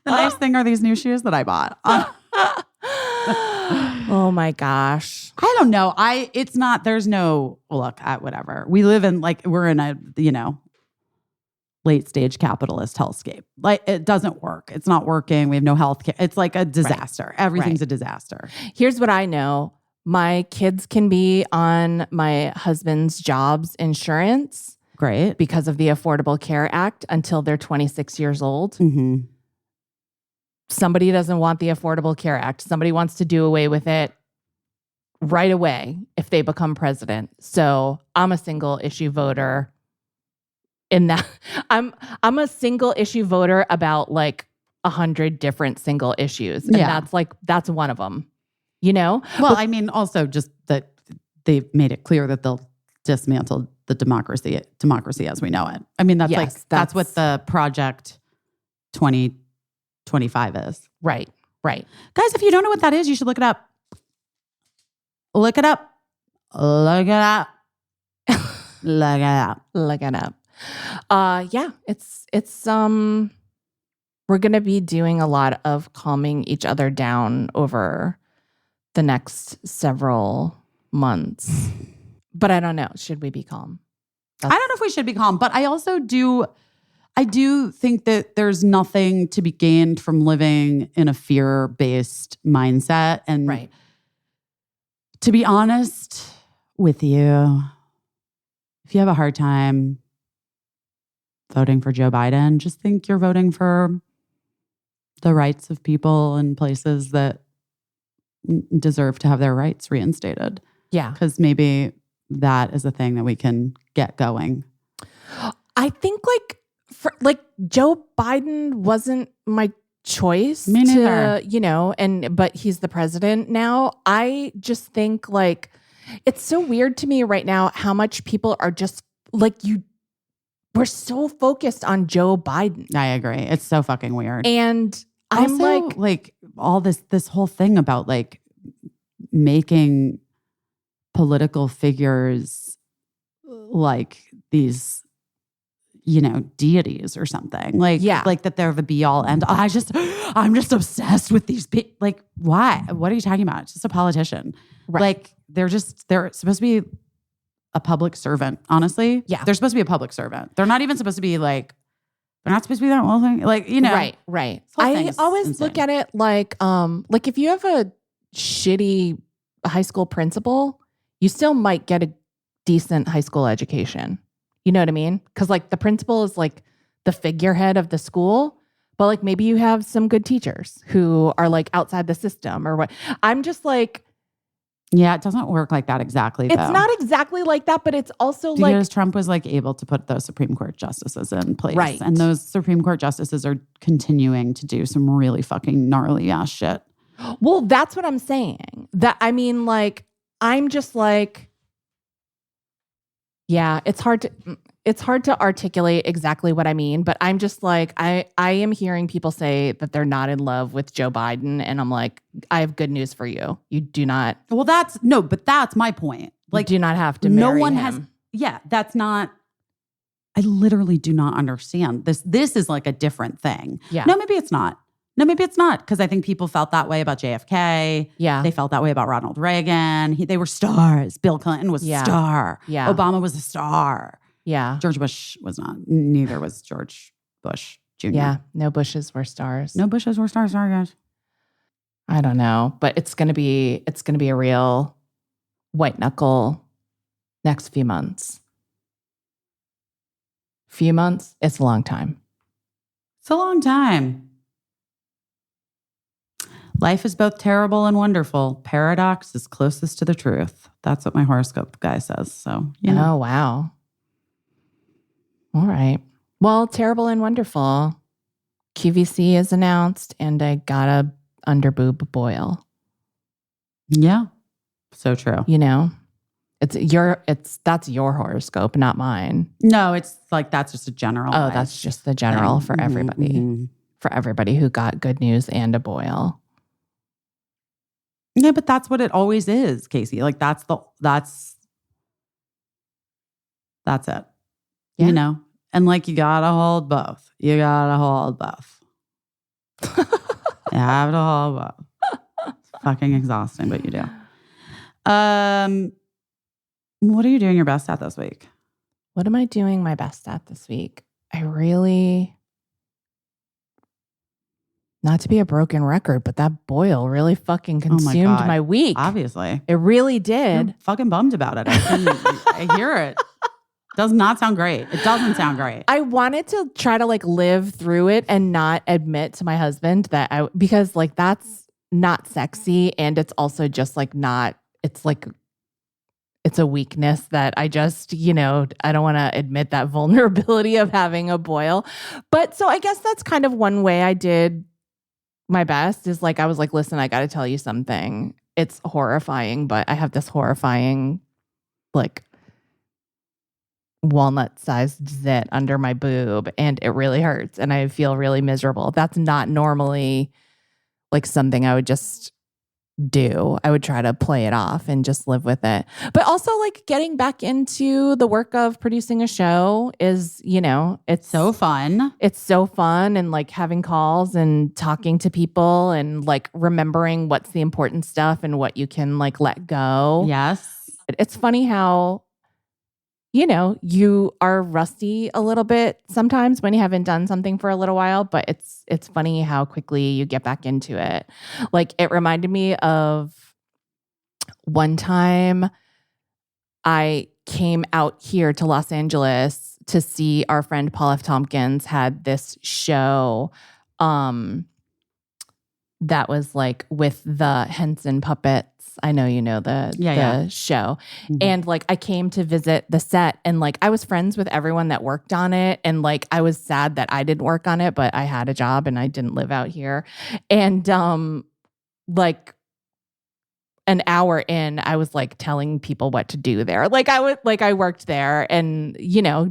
The nice thing are these new shoes that I bought. Oh my gosh. I don't know. Whatever. We live in we're in a, late stage capitalist hellscape. Like, it doesn't work. It's not working. We have no health care. It's like a disaster. Everything's a disaster. Here's what I know. My kids can be on my husband's job's insurance Great. because of the Affordable Care Act until they're 26 years old. Mm-hmm. Somebody doesn't want the Affordable Care Act. Somebody wants to do away with it right away if they become president. So I'm a single issue voter in that. I'm a single issue voter about 100 different single issues. And that's one of them, Well, I mean, also just that they've made it clear that they'll dismantle the democracy as we know it. I mean, that's what the Project 2025 is. Right. Guys, if you don't know what that is, you should look it up. Look it up. Look it up. Look it up. Look it up. Yeah, it's we're going to be doing a lot of calming each other down over the next several months. But I don't know. Should we be calm? I don't know if we should be calm, but I also do think that there's nothing to be gained from living in a fear-based mindset. And Right. to be honest with you, if you have a hard time voting for Joe Biden, just think you're voting for the rights of people in places that deserve to have their rights reinstated. Yeah. Because maybe that is a thing that we can get going. I think Joe Biden wasn't my choice. Me neither. But he's the president now. I just think it's so weird to me right now how much people are just we're so focused on Joe Biden. I agree. It's so fucking weird. And I'm also, all this whole thing about making political figures these, deities or something. That they're the be all end. I'm just obsessed with these people. Why? What are you talking about? It's just a politician. Right. They're supposed to be a public servant, honestly. Yeah. They're supposed to be a public servant. They're not even supposed to be they're not supposed to be that whole thing. Right. I always insane. look at it if you have a shitty high school principal, you still might get a decent high school education. You know what I mean? Because the principal is the figurehead of the school, but maybe you have some good teachers who are outside the system or what. I'm just yeah, it doesn't work like that exactly. It's not exactly like that, but it's also because Trump was able to put those Supreme Court justices in place. Right. And those Supreme Court justices are continuing to do some really fucking gnarly ass shit. Well, that's what I'm saying. I'm just yeah, it's hard to articulate exactly what I mean, but I'm just I am hearing people say that they're not in love with Joe Biden, and I'm I have good news for you. You do not. Well, but that's my point. You do not have to marry no one him. has. Yeah, that's not. I literally do not understand this. This is a different thing. Yeah. No, maybe it's not. Because I think people felt that way about JFK. Yeah. They felt that way about Ronald Reagan. They were stars. Bill Clinton was a star. Yeah. Obama was a star. Yeah. George Bush was not. Neither was George Bush Jr. Yeah. No Bushes were stars. No Bushes were stars. Sorry, guys. I don't know, but it's gonna be a real white knuckle next few months. Few months? It's a long time. It's a long time. Life is both terrible and wonderful. Paradox is closest to the truth. That's what my horoscope guy says. So, Oh, wow. All right. Well, terrible and wonderful. QVC is announced, and I got a underboob boil. Yeah. So true. That's your horoscope, not mine. No, it's like that's just a general. Oh, that's just the general for Mhm, everybody. mhm. For everybody who got good news and a boil. Yeah, but that's what it always is, Caissie. Like that's it. Yeah. You know? And like you gotta hold both. You gotta hold both. You have to hold both. It's fucking exhausting, but you do. What are you doing your best at this week? What am I doing my best at this week? I really, not to be a broken record, but that boil really fucking consumed God. my week. Obviously. It really did. You're fucking bummed about it. I hear it. Does not sound great. It doesn't sound great. I wanted to try to like live through it and not admit to my husband that because like that's not sexy. And it's also just like it's a weakness that I just, I don't want to admit that vulnerability of having a boil. But so I guess that's kind of one way I did my best is like, I was like, listen, I got to tell you something. It's horrifying, but I have this horrifying like walnut-sized zit under my boob and it really hurts and I feel really miserable. That's not normally like something I would just do. I would try to play it off and just live with it. But also like getting back into the work of producing a show is, it's so fun. It's so fun and like having calls and talking to people and like remembering what's the important stuff and what you can like let go. Yes. It's funny how you are rusty a little bit sometimes when you haven't done something for a little while, but it's funny how quickly you get back into it. Like it reminded me of one time I came out here to Los Angeles to see our friend Paul F. Tompkins had this show that was like with the Henson puppets. I know you know the show. Mm-hmm. And like I came to visit the set and like I was friends with everyone that worked on it. And like I was sad that I didn't work on it, but I had a job and I didn't live out here. And like an hour in, I was like telling people what to do there. I worked there and,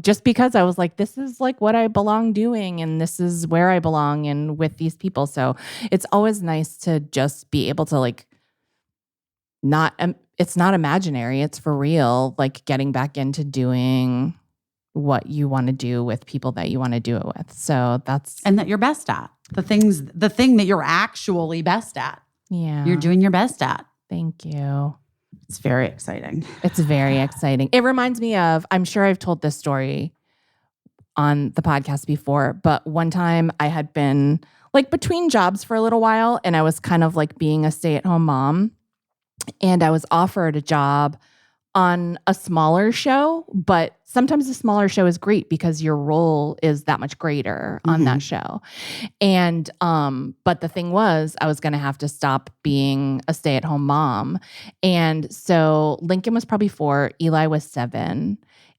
just because I was like, this is like what I belong doing and this is where I belong and with these people. So it's always nice to just be able to like, it's not imaginary, it's for real, like getting back into doing what you want to do with people that you want to do it with. So and that you're best at. The thing that you're actually best at. Yeah. You're doing your best at. Thank you. It's very exciting. It's very exciting. It reminds me of, I'm sure I've told this story on the podcast before, but one time I had been like between jobs for a little while and I was kind of like being a stay-at-home mom. And I was offered a job on a smaller show, but sometimes a smaller show is great because your role is that much greater on that show. And, but the thing was, I was going to have to stop being a stay-at-home mom. And so Lincoln was probably 4, Eli was 7.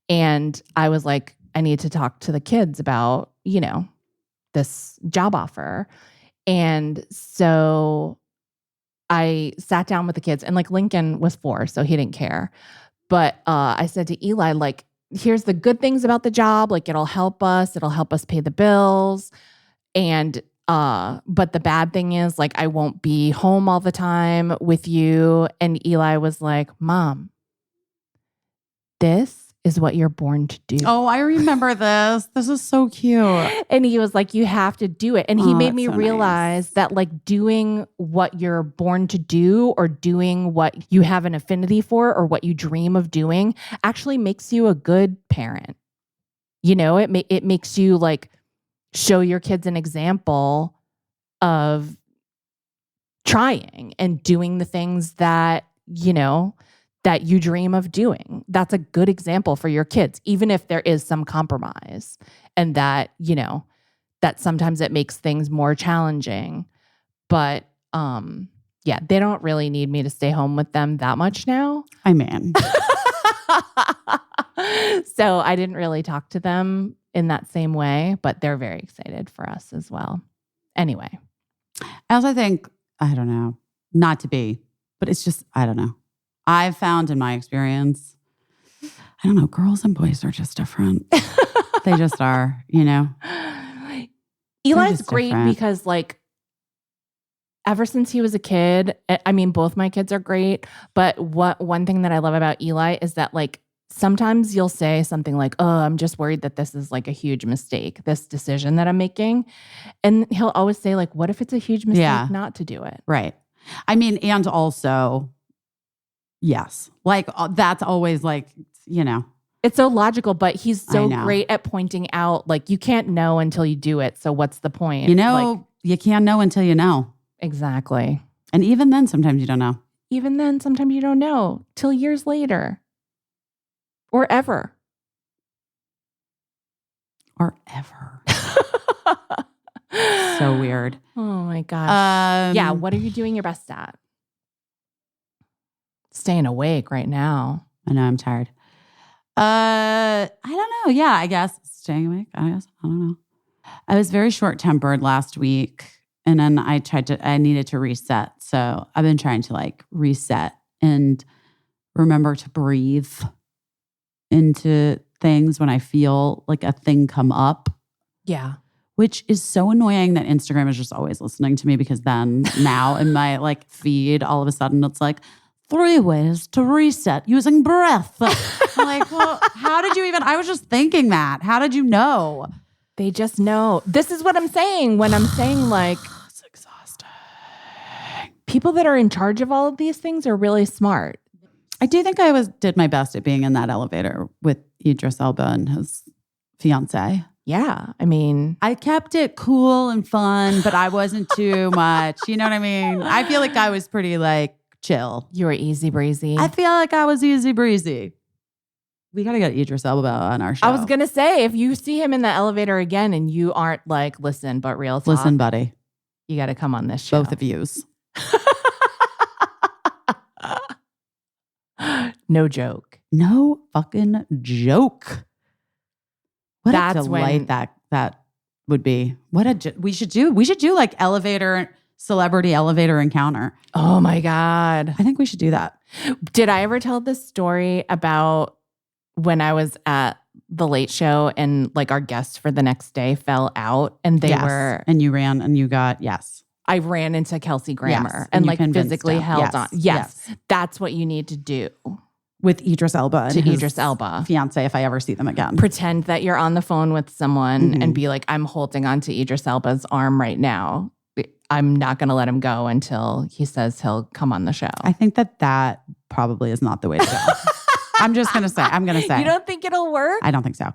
And I was like, I need to talk to the kids about, this job offer. And so I sat down with the kids and like Lincoln was 4, so he didn't care. But I said to Eli, like, here's the good things about the job. Like it'll help us pay the bills. And, but the bad thing is like, I won't be home all the time with you. And Eli was like, Mom, this is what you're born to do. Oh, I remember this. This is so cute. And he was like, you have to do it. And he made me so realize that like doing what you're born to do or doing what you have an affinity for or what you dream of doing actually makes you a good parent. It makes you like show your kids an example of trying and doing the things that, that you dream of doing. That's a good example for your kids, even if there is some compromise and that, that sometimes it makes things more challenging. But they don't really need me to stay home with them that much now. I mean. So I didn't really talk to them in that same way, but they're very excited for us as well. Anyway. I also think, I don't know, not to be, but it's just, I don't know. I've found in my experience I don't know. Girls and boys are just different. They just are, you know. Eli's just great different. because like ever since he was a kid, I mean, both my kids are great. But one thing that I love about Eli is that like sometimes you'll say something like, oh, I'm just worried that this is like a huge mistake, this decision that I'm making. And he'll always say like, what if it's a huge mistake not to do it? Right. I mean, and also, yes, like that's always like, you know. It's so logical, but he's so I know. great at pointing out like you can't know until you do it. So what's the point? You know, Like, you can't know until you know. exactly. And even then, sometimes you don't know. Even then, sometimes you don't know till years later or ever. Or ever. So weird. Oh my gosh. Yeah. Um, What are you doing your best at? Staying awake right now. I know I'm tired. I don't know. Yeah, I guess staying awake. I don't know. I was very short-tempered last week, and then I needed to reset. So I've been trying to like reset and remember to breathe into things when I feel like a thing come up, Yeah. which is so annoying that Instagram is just always listening to me, because then now in my like feed, all of a sudden it's like 3 ways to reset using breath. I'm like, well, how did you even? I was just thinking that. How did you know? They just know. This is what I'm saying when I'm saying like It's exhausting. people that are in charge of all of these things are really smart. I do think I did my best at being in that elevator with Idris Elba and his fiance. Yeah. I mean, I kept it cool and fun, but I wasn't too much. You know what I mean? I feel like I was pretty like chill. you were easy breezy. I feel like I was easy breezy. We got to get Idris Elba on our show. I was going to say, if you see him in the elevator again and you aren't like, listen, but real talk, Listen, buddy. you got to come on this show. Both of yous. No joke. No fucking joke. What That's a delight that would be. We should do like celebrity elevator encounter. Oh my God. I think we should do that. Did I ever tell this story about when I was at the Late Show and like our guests for the next day fell out and and you ran and you got, yes. I ran into Kelsey Grammer Yes, and you like convinced physically him. held Yes, on. Yes, yes. that's what you need to do. With Idris Elba and To his Idris Elba. fiance, if I ever see them again. Pretend that you're on the phone with someone Mhm. and be like, I'm holding on to Idris Elba's arm right now. I'm not going to let him go until he says he'll come on the show. I think that probably is not the way to go. I'm going to say. You don't think it'll work? I don't think so.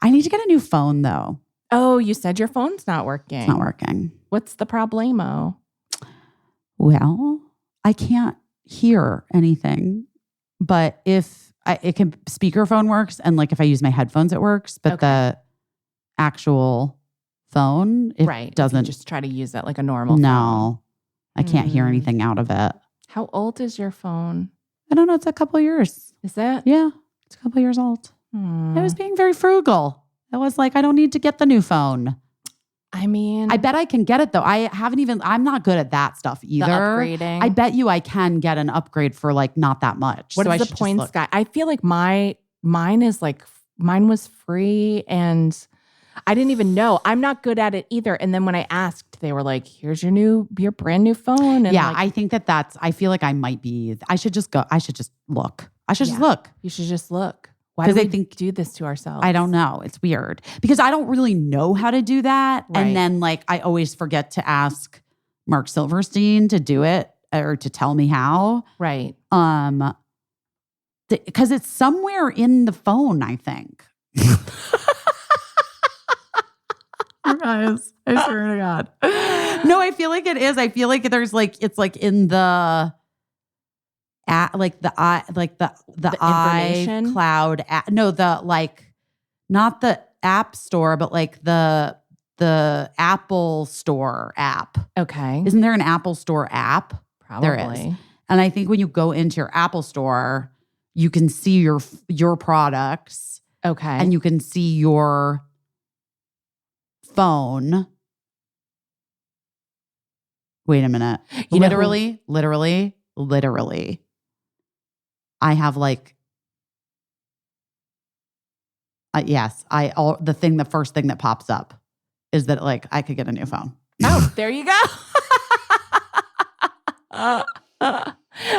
I need to get a new phone though. Oh, you said your phone's not working. It's not working. What's the problemo? Well, I can't hear anything, but speakerphone works, and like if I use my headphones, it works. But the actual phone, it Right. doesn't. You just try to use that like a normal phone. No, I can't hear Mm. anything out of it. How old is your phone? I don't know. It's a couple years. Is it? Yeah, it's a couple years old. I was being very frugal. I was like, I don't need to get the new phone. I mean, I bet I can get it though. I'm not good at that stuff either. the upgrading. I bet you I can get an upgrade for like not that much. What So I is the should just points look. guy? I feel like mine was free and I didn't even know. I'm not good at it either. And then when I asked, they were like, here's your brand new phone. And Yeah, like, I think I feel like I might be, I should just look. I should just Yeah. look. you should just look. Why 'Cause do I we think- do this to ourselves? I don't know. It's weird because I don't really know how to do that. Right. And then like, I always forget to ask Mark Silverstein to do it or to tell me how. Right. Because it's somewhere in the phone, I think. You guys, I swear to God. No, I feel like it is. I feel like there's like it's like in the the information? iCloud app. No, the like not the app store, but like the Apple Store app. Okay. Isn't there an Apple Store app? Probably. There is. And I think when you go into your Apple Store, you can see your products Okay. and you can see your phone. Wait a minute. You know who- Literally. I have like Yes, the first thing that pops up is that like I could get a new phone. Oh, there you go. I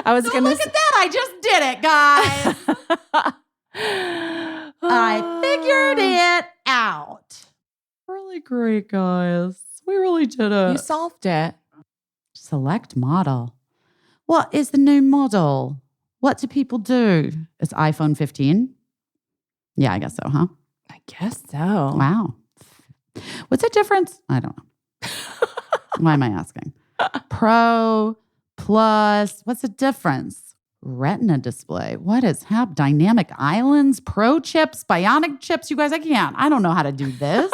was So gonna look at that! I just did it, guys. I figured it out. Really great, guys. We really did it. You solved it. Select model. What is the new model? What do people do? It's iPhone 15? Yeah, I guess so, huh? I guess so. Wow. What's the difference? I don't know. Why am I asking? Pro, Plus, what's the difference? Retina display. What is dynamic islands, pro chips, bionic chips? You guys, I don't know how to do this.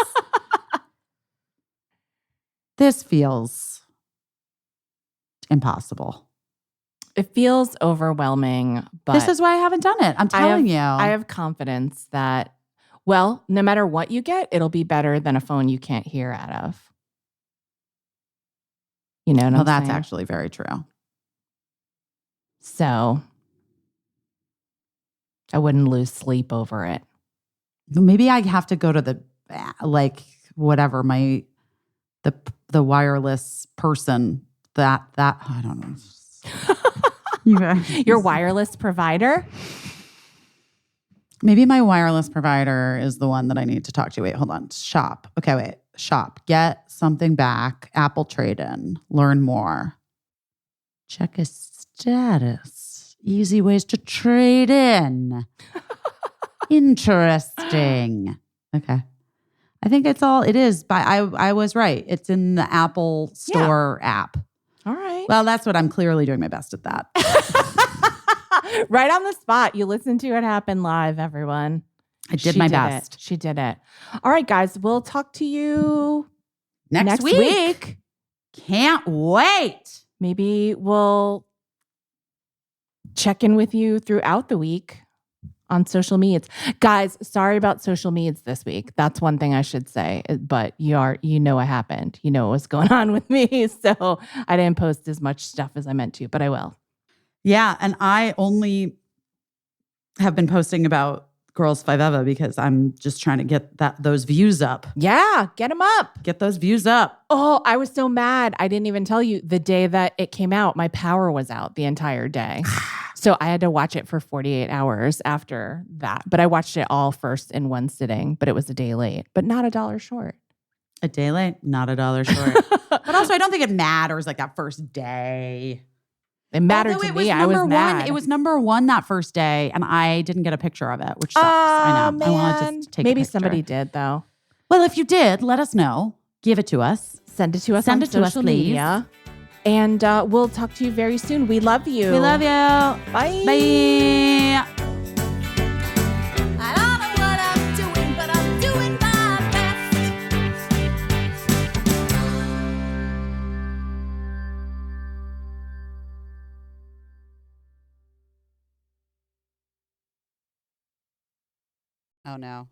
This feels impossible. It feels overwhelming, but This is why I haven't done it. I'm telling you. I have confidence that, well, no matter what you get, it'll be better than a phone you can't hear out of. You know what I'm that's saying? actually very true. So I wouldn't lose sleep over it. Maybe I have to go to the whatever the wireless person that I don't know. Your wireless provider? Maybe my wireless provider is the one that I need to talk to. Wait, hold on. Shop. Okay, wait. Shop. Get something back. Apple trade-in. Learn more. Check a status. Easy ways to trade in. Interesting. Okay. I think it is. But I was right. It's in the Apple Store app. All right. Well, that's what I'm clearly doing my best at that. Right on the spot. You listened to it happen live, everyone. I did my best. She did it. All right, guys. We'll talk to you Next week. Can't wait. Maybe we'll check in with you throughout the week on social medias. Guys, sorry about social medias this week. That's one thing I should say. But you know what happened. You know what was going on with me. So I didn't post as much stuff as I meant to, but I will. Yeah, and I only have been posting about Girls Five Eva because I'm just trying to get those views up. Yeah, get them up. Get those views up. Oh, I was so mad. I didn't even tell you the day that it came out, my power was out the entire day. So I had to watch it for 48 hours after that. But I watched it all first in one sitting, but it was a day late, but not $1 short. A day late, not $1 short. But also, I don't think it matters like that first day. It mattered to me. I was mad. It was number one that first day, and I didn't get a picture of it, which sucks. I know. Man. I want to just take Maybe a picture. somebody did, though. Well, if you did, let us know. Give it to us. Send it to us on social media. And we'll talk to you very soon. We love you. We love you. Bye. Bye. I don't know what I'm doing, but I'm doing my best. Oh, no.